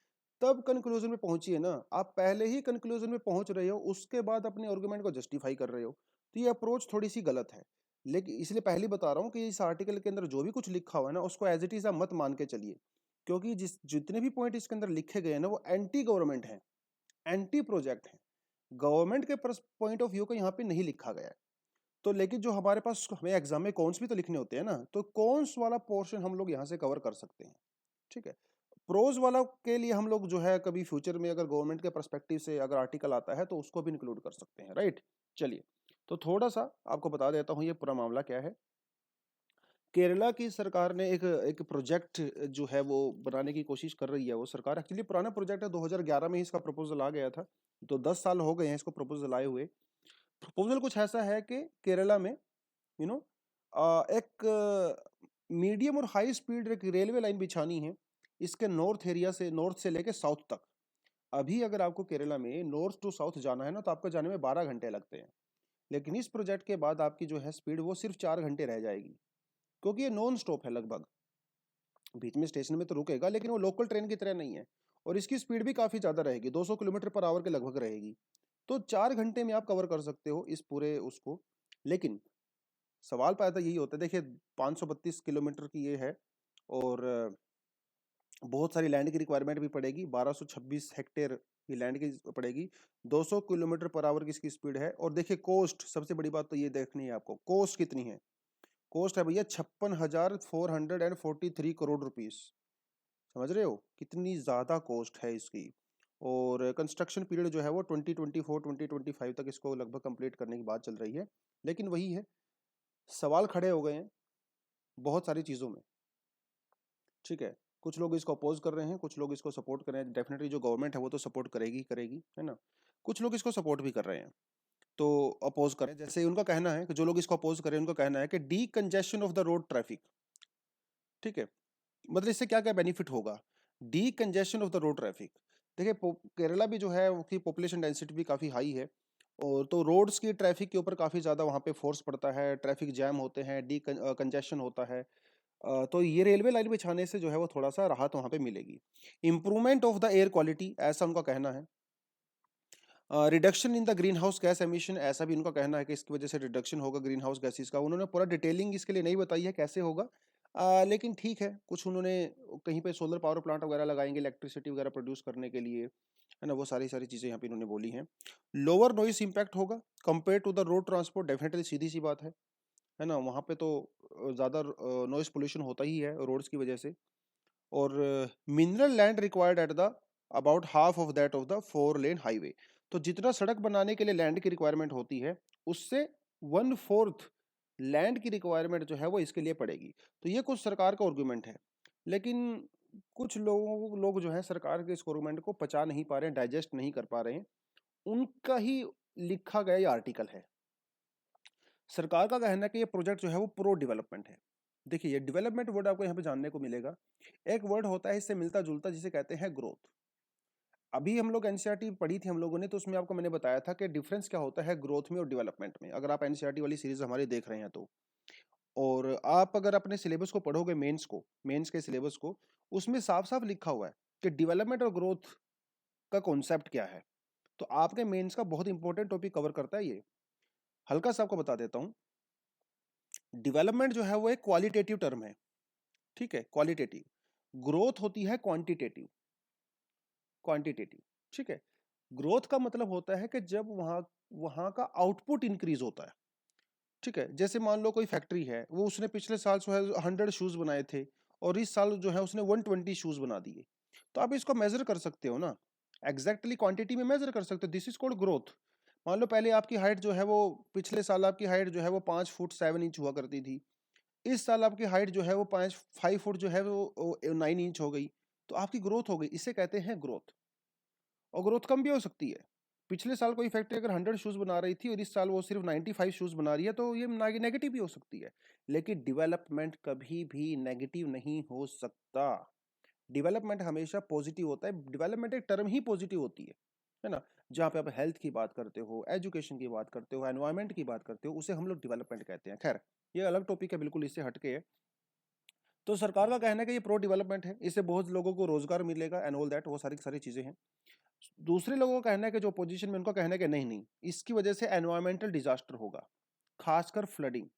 तब कंक्लूजन में पहुंचिए ना। आप पहले ही कंक्लूजन में पहुंच रहे हो, उसके बाद अपने आर्गुमेंट को जस्टिफाई कर रहे हो, तो ये अप्रोच थोड़ी सी गलत है। लेकिन इसलिए पहले बता रहा हूँ कि इस आर्टिकल के अंदर जो भी कुछ लिखा हुआ है ना, उसको एज इट इज आप मत मान के चलिए, क्योंकि जितने भी पॉइंट इसके अंदर लिखे गए हैं ना, वो एंटी गवर्नमेंट है, एंटी प्रोजेक्ट है। गवर्नमेंट के पॉइंट ऑफ व्यू को यहाँ पे नहीं लिखा गया है। तो लेकिन जो हमारे पास, हमें एग्जाम में कॉन्स भी तो लिखने होते हैं ना, तो कॉन्स वाला पोर्शन हम लोग यहाँ से कवर कर सकते हैं। ठीक है, प्रोज वाला के लिए हम लोग जो है कभी फ्यूचर में अगर गवर्नमेंट के पर्सपेक्टिव से अगर आर्टिकल आता है तो उसको भी इंक्लूड कर सकते हैं। राइट, चलिए, तो थोड़ा सा आपको बता देता हूँ ये पूरा मामला क्या है। केरला की सरकार ने एक एक प्रोजेक्ट जो है वो बनाने की कोशिश कर रही है। वो सरकार एक्चुअली पुराना प्रोजेक्ट है, 2011 में ही इसका प्रपोजल आ गया था, तो 10 साल हो गए हैं इसको प्रपोजल आए हुए। प्रपोजल कुछ ऐसा है कि केरला में यू नो एक मीडियम और हाई स्पीड एक रेलवे लाइन बिछानी है, इसके नॉर्थ से लेके साउथ तक। अभी अगर आपको केरला में नॉर्थ टू साउथ जाना है ना, तो आपको जाने में 12 घंटे लगते हैं, लेकिन इस प्रोजेक्ट के बाद आपकी जो है स्पीड वो सिर्फ 4 घंटे रह जाएगी, क्योंकि ये नॉन स्टॉप है लगभग। बीच में स्टेशन में तो रुकेगा, लेकिन वो लोकल ट्रेन की तरह नहीं है, और इसकी स्पीड भी काफ़ी ज़्यादा रहेगी, 200 किलोमीटर पर आवर के लगभग रहेगी। तो 4 घंटे में आप कवर कर सकते हो इस पूरे उसको। लेकिन सवाल पैदा यही होता है, देखिए 532 किलोमीटर की ये है, और बहुत सारी लैंड की रिक्वायरमेंट भी पड़ेगी, 1226 हेक्टेयर की लैंड की पड़ेगी, 200 किलोमीटर पर आवर की इसकी स्पीड है। और देखिए कॉस्ट, सबसे बड़ी बात तो ये देखनी है आपको, कॉस्ट कितनी है। कॉस्ट है भैया 56,443 करोड़ रुपीस। समझ रहे हो कितनी ज़्यादा कॉस्ट है इसकी। और कंस्ट्रक्शन पीरियड जो है वो 2024-2025 तक इसको लगभग कंप्लीट करने की बात चल रही है। लेकिन वही है, सवाल खड़े हो गए हैं बहुत सारी चीज़ों में। ठीक है, कुछ लोग इसको अपोज कर रहे हैं, कुछ लोग इसको सपोर्ट कर रहे हैं। डेफिनेटली जो गवर्नमेंट है वो तो सपोर्ट करेगी करेगी, है ना। कुछ लोग इसको सपोर्ट भी कर रहे हैं, तो अपोज करें, जैसे उनका कहना है कि जो लोग इसको अपोज करें उनका कहना है कि D congestion of the road traffic. ठीक है, मतलब इससे क्या क्या बेनिफिट होगा, D congestion of the road traffic. देखिए केरला भी जो है उसकी पॉपुलेशन डेंसिटी भी काफ़ी हाई है, और तो रोड्स की ट्रैफिक के ऊपर काफ़ी ज़्यादा वहाँ पे फोर्स पड़ता है, ट्रैफिक जैम होते हैं, डी कंजेशन होता है। तो ये रेलवे लाइन बिछाने से जो है वो थोड़ा सा राहत वहाँ पे मिलेगी। Improvement of the air quality, ऐसा उनका कहना है। Reduction in the green house gas emission, ऐसा भी उनका कहना है कि इसकी वजह से रिडक्शन होगा ग्रीन हाउस गैसेस का। उन्होंने पूरा डिटेलिंग इसके लिए नहीं बताई है कैसे होगा, लेकिन ठीक है, कुछ उन्होंने कहीं पे सोलर पावर प्लांट वगैरह लगाएंगे इलेक्ट्रिसिटी वगैरह प्रोड्यूस करने के लिए, है ना, वो सारी सारी चीज़ें यहाँ पे इन्होंने बोली हैं। लोअर नॉइस इम्पैक्ट होगा compare to the road transport, definitely सीधी सी बात है ना, वहाँ पे तो ज़्यादा नॉइस पोल्यूशन होता ही है रोड्स की वजह से। और mineral land required at the about half of that of the 4 lane highway, तो जितना सड़क बनाने के लिए लैंड की रिक्वायरमेंट होती है उससे 1/4 लैंड की रिक्वायरमेंट जो है वो इसके लिए पड़ेगी। तो ये कुछ सरकार का आर्गुमेंट है, लेकिन कुछ लोग जो है सरकार के इस आर्गुमेंट को पचा नहीं पा रहे हैं, डाइजेस्ट नहीं कर पा रहे हैं। उनका ही लिखा गया ये आर्टिकल है। सरकार का कहना है कि ये प्रोजेक्ट जो है वो प्रो डेवलपमेंट है। देखिए, ये डेवलपमेंट वर्ड आपको यहाँ पे जानने को मिलेगा। एक वर्ड होता है इससे मिलता जुलता, जिसे कहते हैं ग्रोथ। अभी हम लोग एनसीईआरटी पढ़ी थी हम लोगों ने, तो उसमें आपको मैंने बताया था कि डिफरेंस क्या होता है ग्रोथ में और डेवलपमेंट में, अगर आप एनसीईआरटी वाली सीरीज हमारी देख रहे हैं तो। और आप अगर अपने सिलेबस को पढ़ोगे, मेंस के सिलेबस को, उसमें साफ साफ लिखा हुआ है कि डेवलपमेंट और ग्रोथ का कॉन्सेप्ट क्या है। तो आपके मेंस का बहुत इंपॉर्टेंट टॉपिक कवर करता है ये। हल्का सा आपको बता देता हूँ। डेवलपमेंट जो है वो एक क्वालिटेटिव टर्म है, ठीक है, क्वालिटेटिव। ग्रोथ होती है क्वांटिटेटिव, क्वांटिटेटिव, ठीक है। ग्रोथ का मतलब होता है कि जब वहां वहां का आउटपुट इंक्रीज होता है, ठीक है। जैसे मान लो कोई फैक्ट्री है, वो उसने पिछले साल जो है 100 शूज बनाए थे और इस साल जो है उसने 120 शूज बना दिए, तो आप इसको मेजर कर सकते हो ना, एग्जैक्टली क्वांटिटी में मेजर कर सकते हो, दिस इज कॉल्ड ग्रोथ। मान लो पहले आपकी हाइट जो है वो, पिछले साल आपकी हाइट जो है वो 5 फुट 7 इंच हुआ करती थी, इस साल आपकी हाइट जो है वो 5 फुट जो है वो 9 इंच हो गई, तो आपकी ग्रोथ हो गई, इसे कहते हैं ग्रोथ। और ग्रोथ कम भी हो सकती है। पिछले साल कोई फैक्ट्री अगर 100 शूज बना रही थी और इस साल वो सिर्फ 95 शूज बना रही है, तो ये नेगेटिव भी हो सकती है। लेकिन डेवलपमेंट कभी भी नेगेटिव नहीं हो सकता। डेवलपमेंट हमेशा पॉजिटिव होता है। डेवलपमेंट एक टर्म ही पॉजिटिव होती है ना। जहाँ पे आप हेल्थ की बात करते हो, एजुकेशन की बात करते हो, एनवायरमेंट की बात करते हो, उसे हम लोग डेवलपमेंट कहते हैं। खैर, ये अलग टॉपिक है, बिल्कुल इससे हटके है। तो सरकार का कहना है कि ये प्रो डेवलपमेंट है, इससे बहुत लोगों को रोजगार मिलेगा एंड ऑल दैट, वो सारी सारी चीजें हैं। दूसरे लोगों का कहना है कि जो पोजीशन में, उनका कहना है कि नहीं नहीं, इसकी वजह से एनवायरमेंटल डिजास्टर होगा, खासकर फ्लडिंग।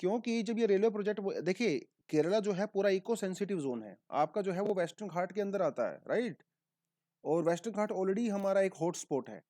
क्योंकि जब ये रेलवे प्रोजेक्ट, देखिए केरला जो है पूरा इको सेंसिटिव जोन है, आपका जो है वो वेस्टर्न घाट के अंदर आता है, राइट। और वेस्टर्न घाट ऑलरेडी हमारा एक हॉट स्पॉट है।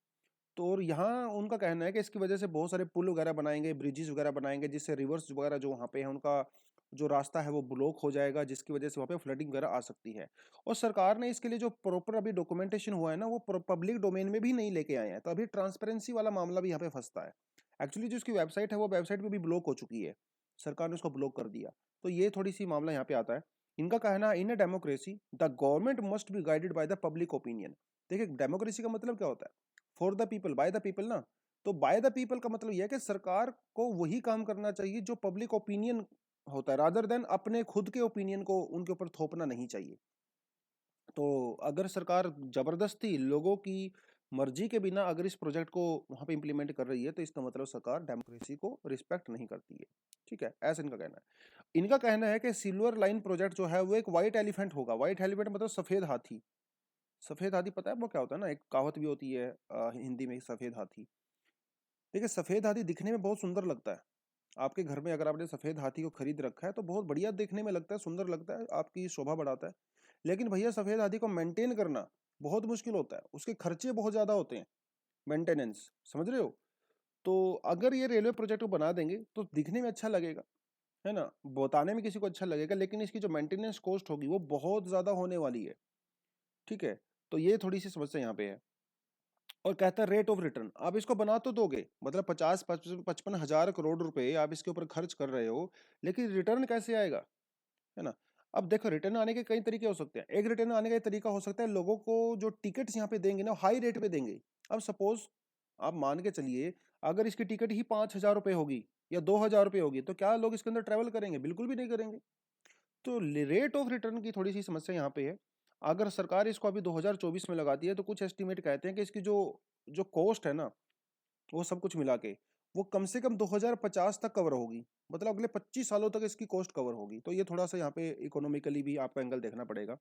तो और यहाँ उनका कहना है कि इसकी वजह से बहुत सारे पुल वगैरह बनाएंगे, ब्रिजेस वगैरह बनाएंगे, जिससे रिवर्स वगैरह जो वहाँ पे है उनका जो रास्ता है वो ब्लॉक हो जाएगा, जिसकी वजह से वहाँ पे फ्लडिंग वगैरह आ सकती है। और सरकार ने इसके लिए जो प्रॉपर अभी डॉक्यूमेंटेशन हुआ है ना, वो पब्लिक डोमेन में भी नहीं लेके आए हैं, तो अभी ट्रांसपेरेंसी वाला मामला भी यहाँ पे फंसता है। एक्चुअली जो उसकी वेबसाइट है वो वेबसाइट भी ब्लॉक हो चुकी है, सरकार ने उसको ब्लॉक कर दिया। तो ये थोड़ी सी मामला यहाँ पे आता है। इनका कहना है, in a democracy the government must be guided by the public opinion. देखिए, डेमोक्रेसी का मतलब क्या होता है? For the people by the people ना। तो बाय द पीपल का मतलब यह है कि सरकार को वही काम करना चाहिए जो पब्लिक ओपिनियन होता है, रादर देन अपने खुद के ओपिनियन को उनके ऊपर थोपना नहीं चाहिए। तो अगर सरकार जबरदस्ती लोगों की मर्जी के बिना अगर इस प्रोजेक्ट को वहां पे इंप्लीमेंट कर रही है, तो इसका मतलब सरकार डेमोक्रेसी को रिस्पेक्ट नहीं करती है, ठीक है, ऐसा इनका कहना है। इनका कहना है कि सिल्वर लाइन प्रोजेक्ट जो है वो एक व्हाइट एलिफेंट होगा। व्हाइट एलिफेंट मतलब सफेद हाथी। सफेद हाथी पता है वो क्या होता है ना, एक कहावत भी होती है हिंदी में, सफेद हाथी। देखिए, सफेद हाथी दिखने में बहुत सुंदर लगता है। आपके घर में अगर आपने सफेद हाथी को खरीद रखा है तो बहुत बढ़िया देखने में लगता है, सुंदर लगता है, आपकी शोभा बढ़ाता है। लेकिन भैया, सफेद हाथी को मेंटेन करना बहुत मुश्किल होता है, उसके खर्चे बहुत ज्यादा होते हैं, मेंटेनेंस, समझ रहे हो। तो अगर ये रेलवे प्रोजेक्ट को बना देंगे तो दिखने में अच्छा लगेगा, है ना, बताने में किसी को अच्छा लगेगा, लेकिन इसकी जो मेंटेनेंस कॉस्ट होगी वो बहुत ज्यादा होने वाली है, ठीक है। तो ये थोड़ी सी समस्या यहाँ पे है। और कहता है रेट ऑफ रिटर्न, आप इसको बना तो दोगे, मतलब 50-55 हजार करोड़ रुपए आप इसके ऊपर खर्च कर रहे हो, लेकिन रिटर्न कैसे आएगा, है ना। अब देखो, रिटर्न आने के कई तरीके हो सकते हैं। एक रिटर्न आने का तरीका हो सकता है, लोगों को जो टिकट्स यहाँ पे देंगे ना, हाई रेट पे देंगे। अब सपोज आप मान के चलिए, अगर इसकी टिकट ही 5 हजार रुपये होगी या 2 हजार रुपये होगी, तो क्या लोग इसके अंदर ट्रेवल करेंगे? बिल्कुल भी नहीं करेंगे। तो रेट ऑफ रिटर्न की थोड़ी सी समस्या यहाँ पे है। अगर सरकार इसको अभी 2024 में लगाती है, तो कुछ एस्टिमेट कहते हैं कि इसकी जो जो कॉस्ट है ना, वो सब कुछ मिला के वो कम से कम 2050 तक कवर होगी, मतलब अगले 25 सालों तक इसकी कॉस्ट कवर होगी। तो ये थोड़ा सा यहाँ पे इकोनॉमिकली भी आपका एंगल देखना पड़ेगा।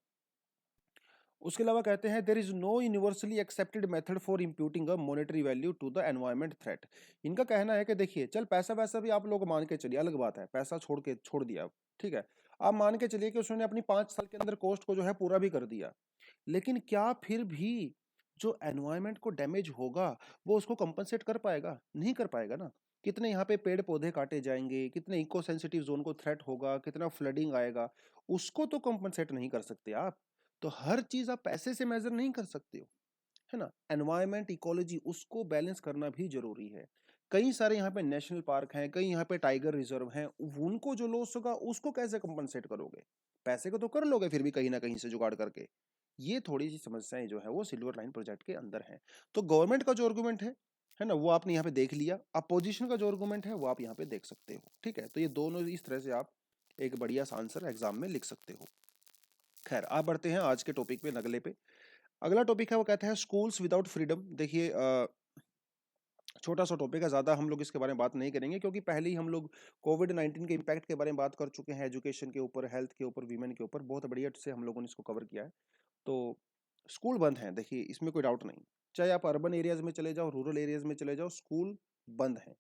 उसके अलावा कहते हैं there is no universally accepted method for imputing a monetary value to the environment threat. इनका कहना है कि देखिए चल पैसा वैसा भी आप लोग मान के चलिए, अलग बात है, पैसा छोड़ दिया, ठीक है, आप मान के चलिए कि उसने अपनी 5 साल के अंदर कॉस्ट को जो है पूरा भी कर दिया, लेकिन क्या फिर भी जो एनवायरमेंट को डैमेज होगा वो उसको कंपनसेट कर पाएगा? नहीं कर पाएगा ना। कितने यहाँ पे पेड़ पौधे काटे जाएंगे, कितने इको सेंसिटिव जोन को थ्रेट होगा, कितना फ्लडिंग आएगा, उसको तो कंपनसेट नहीं कर सकते आप। तो हर चीज आप पैसे से मेजर नहीं कर सकते हो, है ना। एनवायरमेंट इकोलॉजी उसको बैलेंस करना भी जरूरी है। कई सारे यहाँ पे नेशनल पार्क हैं, कई यहाँ पे टाइगर रिजर्व हैं, उनको जो लॉस होगा उसको कैसे कंपनसेट करोगे? पैसे को तो कर लोगे फिर भी कहीं ना कहीं से जुगाड़ करके। ये थोड़ी सी समस्याएं जो है वो सिल्वर लाइन प्रोजेक्ट के अंदर है। तो गवर्नमेंट का जो आर्गुमेंट है ना, वो आपने यहाँ पे देख लिया। अपोजिशन का जो आर्गुमेंट है वो आप यहाँ पे देख सकते हो, ठीक है। तो ये दोनों इस तरह से आप एक बढ़िया सा आंसर एग्जाम में लिख सकते हो। खैर आप बढ़ते हैं आज के टॉपिक पे, अगले पे। अगला टॉपिक है वो कहता है स्कूल्स विदाउट फ्रीडम। देखिए छोटा सा टॉपिक है, ज्यादा हम लोग इसके बारे में बात नहीं करेंगे क्योंकि पहले ही हम लोग कोविड-19 के इम्पैक्ट के बारे में बात कर चुके हैं, एजुकेशन के ऊपर, हेल्थ के ऊपर, वीमेन के ऊपर, बहुत बढ़िया से हम लोगों ने इसको कवर किया है। तो स्कूल बंद हैं, देखिए इसमें कोई डाउट नहीं। चाहे आप अर्बन एरियाज में चले जाओ, रूरल एरियाज में चले जाओ, स्कूल बंद हैं।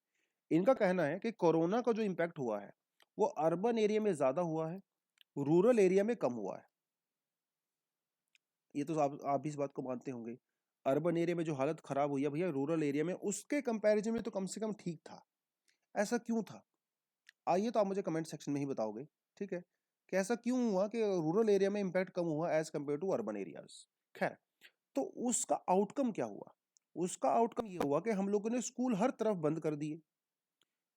इनका कहना है कि कोरोना का जो इम्पैक्ट हुआ है वो अर्बन एरिया में ज्यादा हुआ है, रूरल एरिया में कम हुआ है। ये तो आप भी इस बात को मानते होंगे। अर्बन एरिया में जो हालत खराब हुई है भैया, रूरल एरिया में उसके कंपैरिजन में तो कम से कम ठीक था। ऐसा क्यों था? आइए तो आप मुझे कमेंट सेक्शन में ही बताओगे, ठीक है, कि ऐसा क्यों हुआ कि रूरल एरिया में इम्पैक्ट कम हुआ as compare to urban areas. खैर, तो उसका आउटकम क्या हुआ? उसका आउटकम ये हुआ कि हम लोगों ने स्कूल हर तरफ बंद कर दिए।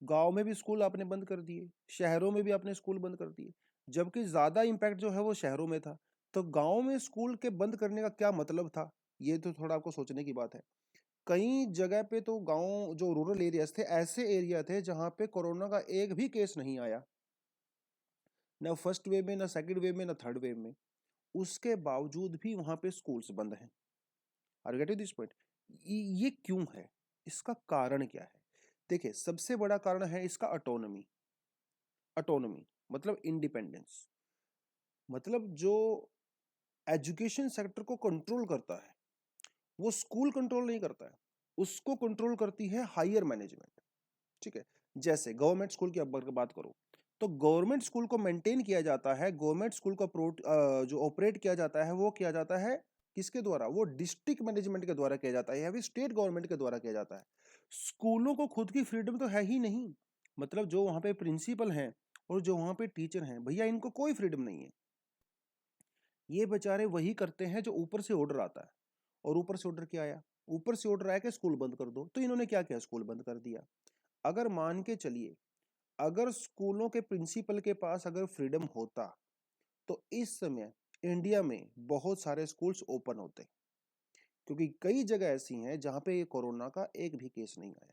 गांव में भी स्कूल आपने बंद कर दिए, शहरों में भी आपने स्कूल बंद कर दिए, जबकि ज्यादा इम्पैक्ट जो है वो शहरों में था। तो गांव में स्कूल के बंद करने का क्या मतलब था? ये तो थोड़ा आपको सोचने की बात है। कई जगह पे तो गांव जो रूरल एरियाज थे, ऐसे एरिया थे जहां पे कोरोना का एक भी केस नहीं आया, ना फर्स्ट वेव में, ना सेकंड वेव में, ना थर्ड वेव में। उसके बावजूद भी वहां पे स्कूल्स बंद हैं। Are you getting this point? ये क्यों है? इसका कारण क्या है? देखिए सबसे बड़ा कारण है इसका ऑटोनॉमी। ऑटोनॉमी मतलब इंडिपेंडेंस, मतलब जो एजुकेशन सेक्टर को कंट्रोल करता है वो स्कूल कंट्रोल नहीं करता है, उसको कंट्रोल करती है हायर मैनेजमेंट, ठीक है। जैसे गवर्नमेंट स्कूल की अब बात करो तो गवर्नमेंट स्कूल को मेंटेन किया जाता है, गवर्नमेंट स्कूल को जो ऑपरेट किया जाता है वो किया जाता है किसके द्वारा? वो डिस्ट्रिक्ट मैनेजमेंट के द्वारा किया जाता है या फिर स्टेट गवर्नमेंट के द्वारा किया जाता है। स्कूलों को खुद की फ्रीडम तो है ही नहीं। मतलब जो वहां पे प्रिंसिपल हैं और जो वहां पे टीचर हैं भैया, इनको कोई फ्रीडम नहीं है। ये बेचारे वही करते हैं जो ऊपर से ऑर्डर आता है। और ऊपर से ऑर्डर क्या आया? ऊपर से ऑर्डर आया कि स्कूल बंद कर दो, तो इन्होंने क्या किया? स्कूल बंद कर दिया। अगर मान के चलिए, अगर स्कूलों के प्रिंसिपल के पास अगर फ्रीडम होता तो इस समय इंडिया में बहुत सारे स्कूल्स ओपन होते, क्योंकि कई जगह ऐसी हैं जहां पे ये कोरोना का एक भी केस नहीं आया।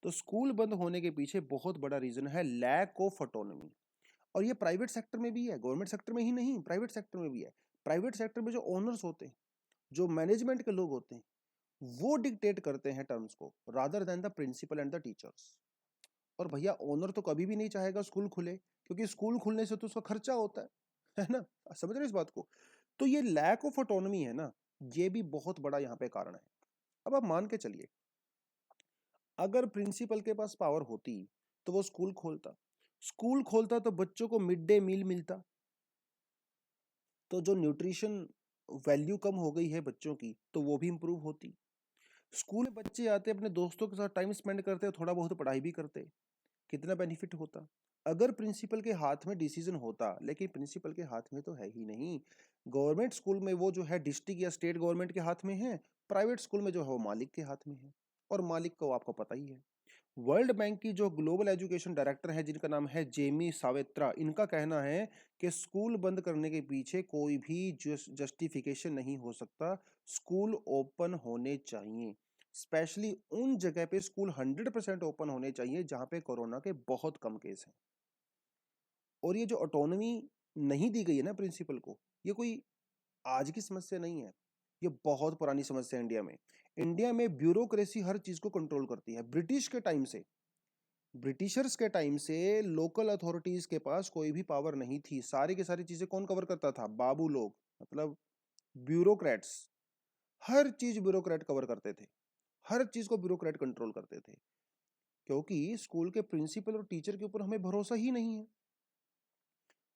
तो स्कूल बंद होने के पीछे बहुत बड़ा रीजन है लैक ऑफ ऑटोनॉमी। और ये प्राइवेट सेक्टर में भी है, गवर्नमेंट सेक्टर में ही नहीं, प्राइवेट सेक्टर में भी है। प्राइवेट सेक्टर में जो ओनर्स होते हैं, जो मैनेजमेंट के लोग होते हैं, वो डिक्टेट करते हैं टर्म्स को rather than the principal and the teachers. और भैया ओनर तो कभी भी नहीं चाहेगा स्कूल खुले, क्योंकि स्कूल खुलने से तो उसका खर्चा होता है ना। समझ रहे हो इस बात को? तो ये लैक ऑफ ऑटोनॉमी है ना, ये भी बहुत बड़ा यहाँ पे कारण है। अब आप मान के चलिए, अगर प्रिंसिपल के पास पावर होती तो वो स्कूल खोलता। स्कूल खोलता तो बच्चों को मिड डे मील मिलता, तो जो न्यूट्रिशन वैल्यू कम हो गई है बच्चों की तो वो भी इंप्रूव होती। स्कूल में बच्चे आते, अपने दोस्तों के साथ टाइम स्पेंड करते, थोड़ा बहुत पढ़ाई भी करते, कितना बेनिफिट होता। अगर प्रिंसिपल के हाथ में डिसीजन होता, लेकिन प्रिंसिपल के हाथ में तो है ही नहीं। गवर्नमेंट स्कूल में वो जो है डिस्ट्रिक्ट या स्टेट गवर्नमेंट के हाथ में है, प्राइवेट स्कूल में जो है वो मालिक के हाथ में है। और मालिक को आपको पता ही है। वर्ल्ड बैंक की जो ग्लोबल एजुकेशन डायरेक्टर है जिनका नाम है जेमी सावेत्रा, इनका कहना है कि स्कूल बंद करने के पीछे कोई भी जस्टिफिकेशन नहीं हो सकता। स्कूल ओपन होने चाहिए, स्पेशली उन जगह पे स्कूल 100% ओपन होने चाहिए जहां पे कोरोना के बहुत कम केस हैं। और ये जो ऑटोनॉमी नहीं दी गई है ना प्रिंसिपल को, ये कोई आज की समस्या नहीं है, ये बहुत पुरानी समस्या है इंडिया में। इंडिया में ब्यूरोक्रेसी हर चीज को कंट्रोल करती है। ब्रिटिश के टाइम से, ब्रिटिशर्स के टाइम से लोकल अथॉरिटीज के पास कोई भी पावर नहीं थी। सारी की सारी चीजें कौन कवर करता था? बाबू लोग, मतलब ब्यूरोक्रेट्स, हर चीज ब्यूरोक्रेट कवर करते थे, हर चीज को ब्यूरोक्रेट कंट्रोल करते थे, क्योंकि स्कूल के प्रिंसिपल और टीचर के ऊपर हमें भरोसा ही नहीं है।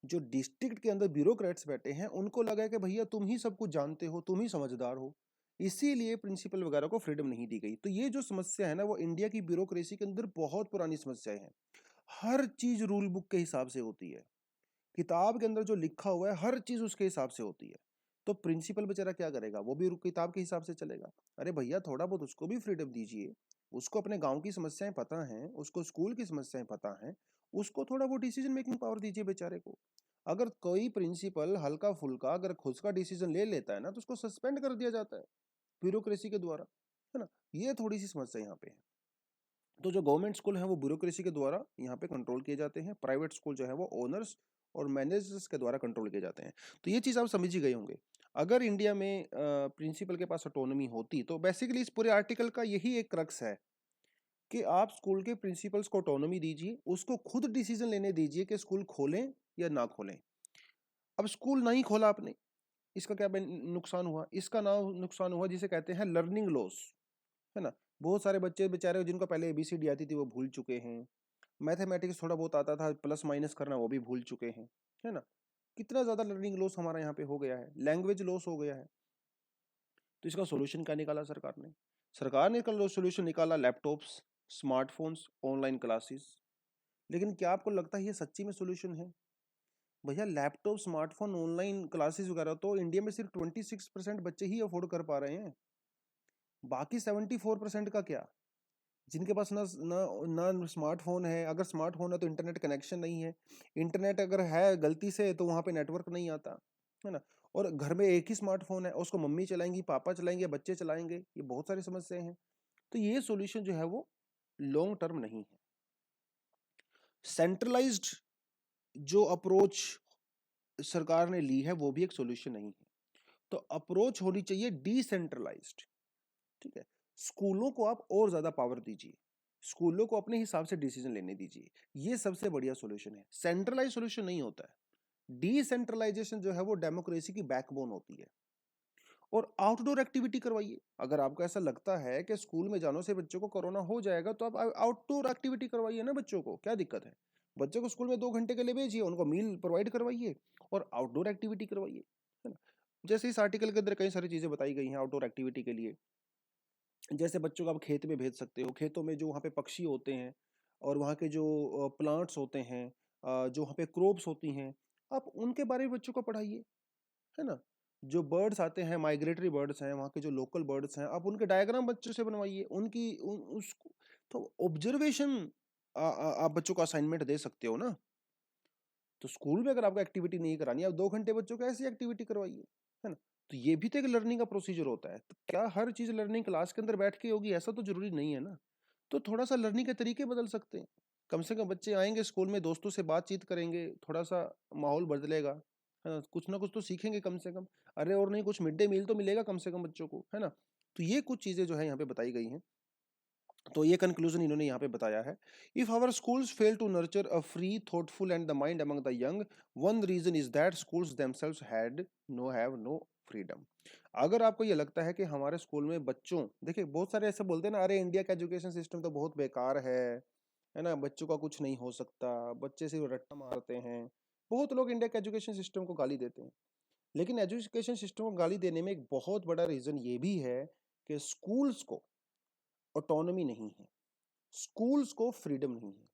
जो डिस्ट्रिक्ट के अंदर ब्यूरोक्रेट्स बैठे हैं उनको लगा है कि भैया तुम ही सब कुछ जानते हो, तुम ही समझदार हो, इसीलिए प्रिंसिपल वगैरह को फ्रीडम नहीं दी गई। तो ये जो समस्या है ना, वो इंडिया की ब्यूरोक्रेसी के अंदर बहुत पुरानी समस्याएं हैं। हर चीज रूल बुक के हिसाब से होती है, किताब के अंदर जो लिखा हुआ है हर चीज उसके हिसाब से होती है। तो प्रिंसिपल बेचारा क्या करेगा, वो भी किताब के हिसाब से चलेगा। अरे भैया थोड़ा बहुत उसको भी फ्रीडम दीजिए, उसको अपने गांव की समस्याएं पता हैं, उसको स्कूल की समस्याएं पता हैं, उसको थोड़ा वो डिसीजन मेकिंग पावर दीजिए बेचारे को। अगर कोई प्रिंसिपल हल्का फुल्का अगर खुद का डिसीजन ले लेता है ना, तो उसको सस्पेंड कर दिया जाता है ब्यूरोक्रेसी के द्वारा, है ना। ये थोड़ी सी समस्या यहाँ पे है। तो जो गवर्नमेंट स्कूल है वो ब्यूरोक्रेसी के द्वारा यहाँ पे कंट्रोल किए जाते हैं, प्राइवेट स्कूल जो है वो ओनर्स और मैनेजर्स के द्वारा कंट्रोल किए जाते हैं। तो ये चीज़ आप समझ ही गए होंगे। अगर इंडिया में प्रिंसिपल के पास ऑटोनॉमी होती, तो बेसिकली इस पूरे आर्टिकल का यही एक क्रक्स है कि आप स्कूल के प्रिंसिपल्स को ऑटोनॉमी दीजिए, उसको खुद डिसीजन लेने दीजिए कि स्कूल खोलें या ना खोलें। अब स्कूल नहीं खोला आपने, इसका क्या नुकसान हुआ? इसका ना नुकसान हुआ जिसे कहते हैं लर्निंग लॉस, है ना। बहुत सारे बच्चे बेचारे जिनको पहले एबीसीडी आती थी वो भूल चुके हैं, मैथमेटिक्स थोड़ा बहुत आता था, प्लस माइनस करना वो भी भूल चुके हैं, है ना। कितना ज़्यादा लर्निंग लॉस हमारा यहाँ पे हो गया है, लैंग्वेज लॉस हो गया है। तो इसका सोल्यूशन क्या निकाला सरकार ने? सरकार ने कल सोल्यूशन निकाला लैपटॉप्स, स्मार्टफोन्स, ऑनलाइन क्लासेस। लेकिन क्या आपको लगता है ये सच्ची में सोल्यूशन है? भैया लैपटॉप, स्मार्टफोन, ऑनलाइन क्लासेस वगैरह तो इंडिया में सिर्फ 26% बच्चे ही अफोर्ड कर पा रहे हैं। बाकी 74% का क्या? जिनके पास ना ना ना स्मार्टफोन है, अगर स्मार्टफोन है तो इंटरनेट कनेक्शन नहीं है, इंटरनेट अगर है गलती से तो वहाँ पे नेटवर्क नहीं आता, है ना। और घर में एक ही स्मार्टफोन है, उसको मम्मी चलाएंगी, पापा चलाएंगे, बच्चे चलाएंगे, ये बहुत सारी समस्याएं हैं। तो ये सॉल्यूशन जो है वो लॉन्ग टर्म नहीं है। सेंट्रलाइज्ड जो अप्रोच सरकार ने ली है वो भी एक सॉल्यूशन नहीं है। तो अप्रोच होनी चाहिए डिसेंट्रलाइज्ड, ठीक है। स्कूलों को आप और ज्यादा पावर दीजिए, स्कूलों को अपने हिसाब से डिसीजन लेने दीजिए, ये सबसे बढ़िया सॉल्यूशन है। सेंट्रलाइज सॉल्यूशन नहीं होता है। डिसेंट्रलाइजेशन जो है वो डेमोक्रेसी की बैकबोन होती है। और आउटडोर एक्टिविटी करवाइए। अगर आपको ऐसा लगता है कि स्कूल में जाने से बच्चों को कोरोना हो जाएगा, तो आप आउटडोर एक्टिविटी करवाइए ना बच्चों को, क्या दिक्कत है। बच्चों को स्कूल में 2 घंटे के लिए भेजिए, उनको मील प्रोवाइड करवाइए और आउटडोर एक्टिविटी करवाइए, है ना। जैसे इस आर्टिकल के अंदर कई सारी चीजें बताई गई हैं आउटडोर एक्टिविटी के लिए। जैसे बच्चों को आप खेत में भेज सकते हो, खेतों में जो वहाँ पे पक्षी होते हैं और वहाँ के जो प्लांट्स होते हैं, जो वहाँ पे क्रॉप्स होती हैं, आप उनके बारे में बच्चों को पढ़ाइए, है ना। जो बर्ड्स आते हैं, माइग्रेटरी बर्ड्स हैं, वहाँ के जो लोकल बर्ड्स हैं, आप उनके डायग्राम बच्चों से बनवाइए, उनकी उसको तो ऑब्जर्वेशन आप बच्चों को असाइनमेंट दे सकते हो ना। तो स्कूल में अगर आपको एक्टिविटी नहीं करानी, आप 2 घंटे बच्चों को ऐसी एक्टिविटी करवाइए, है ना। तो ये भी तो एक लर्निंग का प्रोसीजर होता है। तो क्या हर चीज लर्निंग क्लास के अंदर बैठ के होगी, ऐसा तो जरूरी नहीं है ना। तो थोड़ा सा लर्निंग के तरीके बदल सकते हैं। कम से कम बच्चे आएंगे स्कूल में, दोस्तों से बातचीत करेंगे, थोड़ा सा माहौल बदलेगा, है ना, कुछ ना कुछ तो सीखेंगे कम से कम। अरे और नहीं, कुछ मिड डे मील तो मिलेगा कम से कम बच्चों को, है ना। तो ये कुछ चीजें जो है यहाँ पे बताई गई हैं। तो ये कंक्लूजन इन्होंने यहाँ पे बताया है। If our schools fail to nurture a free thoughtful and the mind among the young, one reason is that schools themselves have no freedom. अगर आपको ये लगता है कि हमारे स्कूल में बच्चों, देखिए बहुत सारे ऐसे बोलते हैं ना, अरे इंडिया का एजुकेशन सिस्टम तो बहुत बेकार है ना, बच्चों का कुछ नहीं हो सकता, बच्चे सिर्फ रट्टा मारते हैं। बहुत लोग इंडिया के एजुकेशन सिस्टम को गाली देते हैं। लेकिन एजुकेशन सिस्टम को गाली देने में एक बहुत बड़ा रीजन ये भी है कि स्कूल्स को ऑटोनॉमी नहीं है, स्कूल्स को फ्रीडम नहीं है।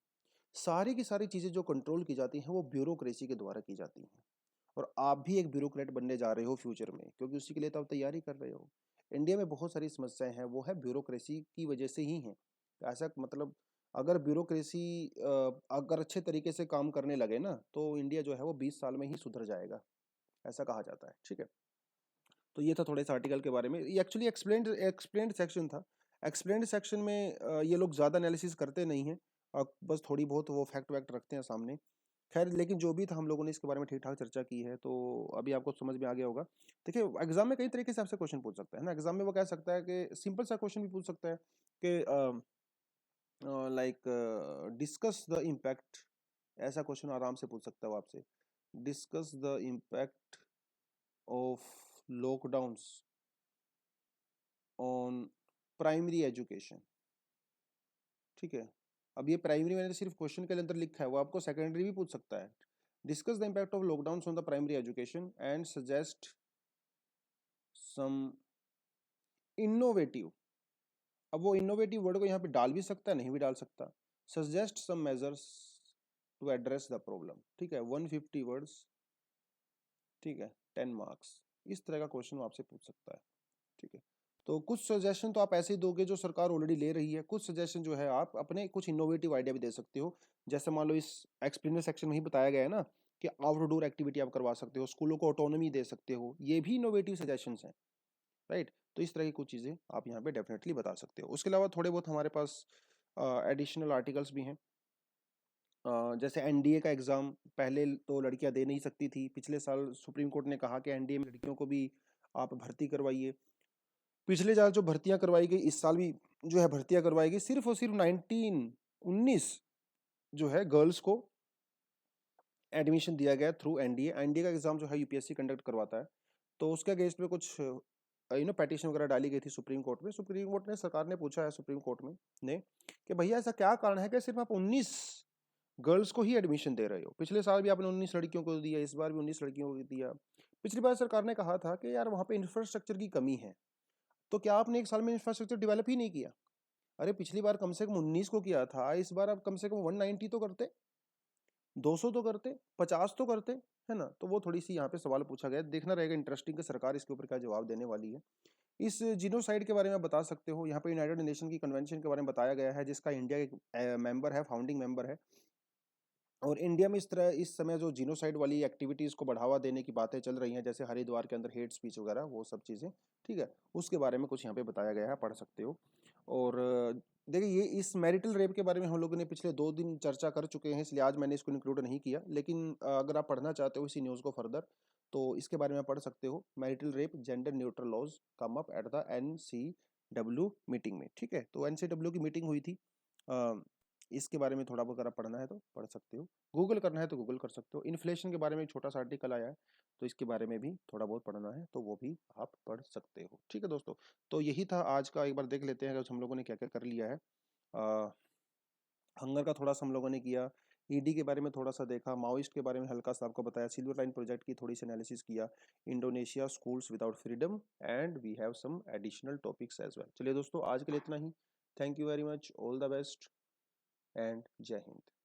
सारी की सारी चीजें जो कंट्रोल की जाती हैं वो ब्यूरोक्रेसी के द्वारा की जाती हैं। और आप भी एक ब्यूरोक्रेट बनने जा रहे हो फ्यूचर में, क्योंकि उसी के लिए तो आप तैयारी कर रहे हो। इंडिया में बहुत सारी समस्याएं हैं, वो है ब्यूरोक्रेसी की वजह से ही है। ऐसा मतलब अगर ब्यूरोक्रेसी अगर अच्छे तरीके से काम करने लगे ना, तो इंडिया जो है वो 20 साल में ही सुधर जाएगा, ऐसा कहा जाता है, ठीक है। तो ये था थोड़ा इस आर्टिकल के बारे में। ये एक्चुअली एक्सप्लेन्ड सेक्शन था। एक्सप्लेन्ड सेक्शन में ये लोग ज़्यादा एनालिसिस करते नहीं हैं, बस थोड़ी बहुत वो फैक्ट वैक्ट रखते हैं सामने। खैर, लेकिन जो भी था हम लोगों ने इसके बारे में ठीक ठाक चर्चा की है, तो अभी आपको समझ में आ गया होगा। देखिए एग्जाम में कई तरीके से आपसे क्वेश्चन पूछ सकता है ना। एग्जाम में वो कह सकता है कि सिंपल सा क्वेश्चन भी पूछ सकता है कि लाइक डिस्कस द इम्पैक्ट, ऐसा क्वेश्चन आराम से पूछ सकता है वो आपसे। Discuss the impact of lockdowns on primary education. ठीक है, अब ये प्राइमरी मैंने सिर्फ क्वेश्चन के अंदर लिखा है, वो आपको सेकेंडरी भी पूछ सकता है। Discuss the impact of lockdowns on the primary education and suggest some innovative. अब वो इनोवेटिव वर्ड को यहाँ पे डाल भी सकता है, नहीं भी डाल सकता। Suggest some measures to address the problem. ठीक है, 150 वर्ड्स। ठीक है, 10 मार्क्स। इस तरह का क्वेश्चन आपसे पूछ सकता है। ठीक है, तो कुछ सजेशन तो आप ऐसे ही दोगे जो सरकार ऑलरेडी ले रही है, कुछ सजेशन जो है आप अपने कुछ इनोवेटिव आइडिया भी दे सकते हो। जैसे मान लो इस एक्सप्लेनर सेक्शन में ही बताया गया है ना कि आउटडोर एक्टिविटी आप करवा सकते हो, स्कूलों को ऑटोनॉमी दे सकते हो, ये भी इनोवेटिव सजेशंस हैं। राइट, तो इस तरह की कुछ चीज़ें आप यहाँ पे डेफिनेटली बता सकते हो। उसके अलावा थोड़े बहुत हमारे पास एडिशनल आर्टिकल्स भी हैं। जैसे एनडीए का एग्ज़ाम पहले तो लड़कियां दे नहीं सकती थी, पिछले साल सुप्रीम कोर्ट ने कहा कि एनडीए में लड़कियों को भी आप भर्ती करवाइए। पिछले साल जो भर्तियां करवाई गई, इस साल भी जो है भर्तियां करवाई गई, सिर्फ और सिर्फ 19 जो है गर्ल्स को एडमिशन दिया गया थ्रू एनडीए। एनडीए का एग्जाम जो है यूपीएससी कंडक्ट करवाता है, तो उसके अगेंस्ट में कुछ पेटिशन वगैरह डाली गई थी सुप्रीम कोर्ट में। सुप्रीम कोर्ट ने, सरकार ने पूछा है सुप्रीम कोर्ट में ने कि भैया ऐसा क्या कारण है कि सिर्फ आप 19 गर्ल्स को ही एडमिशन दे रहे हो? पिछले साल भी आपने 19 लड़कियों को दिया, इस बार भी 19 लड़कियों को दिया। पिछली बार सरकार ने कहा था कि यार वहाँ पे इंफ्रास्ट्रक्चर की कमी है, तो क्या आपने एक साल में इंफ्रास्ट्रक्चर डेवलप ही नहीं किया? अरे पिछली बार कम से कम 19 को किया था, इस बार आप कम से कम 190 तो करते, 200 तो करते, 50 तो करते, है ना? तो वो थोड़ी सी यहाँ पे सवाल पूछा गया, देखना रहेगा इंटरेस्टिंग कि सरकार इसके ऊपर क्या जवाब देने वाली है। इस जिनोसाइड के बारे में बता सकते हो, यहाँ पे यूनाइटेड नेशन की कन्वेंशन के बारे में बताया गया है, जिसका इंडिया एक मेंबर है, फाउंडिंग मेंबर है। और इंडिया में इस तरह इस समय जो जिनोसाइड वाली एक्टिविटीज़ को बढ़ावा देने की बातें चल रही हैं, जैसे हरिद्वार के अंदर हेट स्पीच वगैरह, वो सब चीज़ें, ठीक है, उसके बारे में कुछ यहाँ पे बताया गया है, पढ़ सकते हो। और देखिए, ये इस मैरिटल रेप के बारे में हम लोगों ने पिछले 2 दिन चर्चा कर चुके हैं, इसलिए आज मैंने इसको इंक्लूड नहीं किया। लेकिन अगर आप पढ़ना चाहते हो इसी न्यूज़ को फर्दर, तो इसके बारे में पढ़ सकते हो। Marital rape gender neutral laws come up at the NCW meeting में। ठीक है, तो NCW की मीटिंग हुई थी, इसके बारे में थोड़ा बहुत अगर पढ़ना है तो पढ़ सकते हो, गूगल करना है तो गूगल कर सकते हो। इन्फ्लेशन के बारे में एक छोटा सा आर्टिकल आया है, तो इसके बारे में भी थोड़ा बहुत पढ़ना है तो वो भी आप पढ़ सकते हो। ठीक है दोस्तों, तो यही था आज का। एक बार देख लेते हैं हम लोगों ने क्या क्या कर लिया है। हंगर का थोड़ा सा हम लोगों ने किया, ईडी के बारे में थोड़ा सा देखा, माओइस्ट के बारे में हल्का सा आपको बताया, सिल्वर लाइन प्रोजेक्ट की थोड़ी सी एनालिसिस किया, Indonesia schools without freedom, and we have some additional topics as well. चलिए दोस्तों, आज के लिए इतना ही। Thank you very much, all the best and Jai Hind.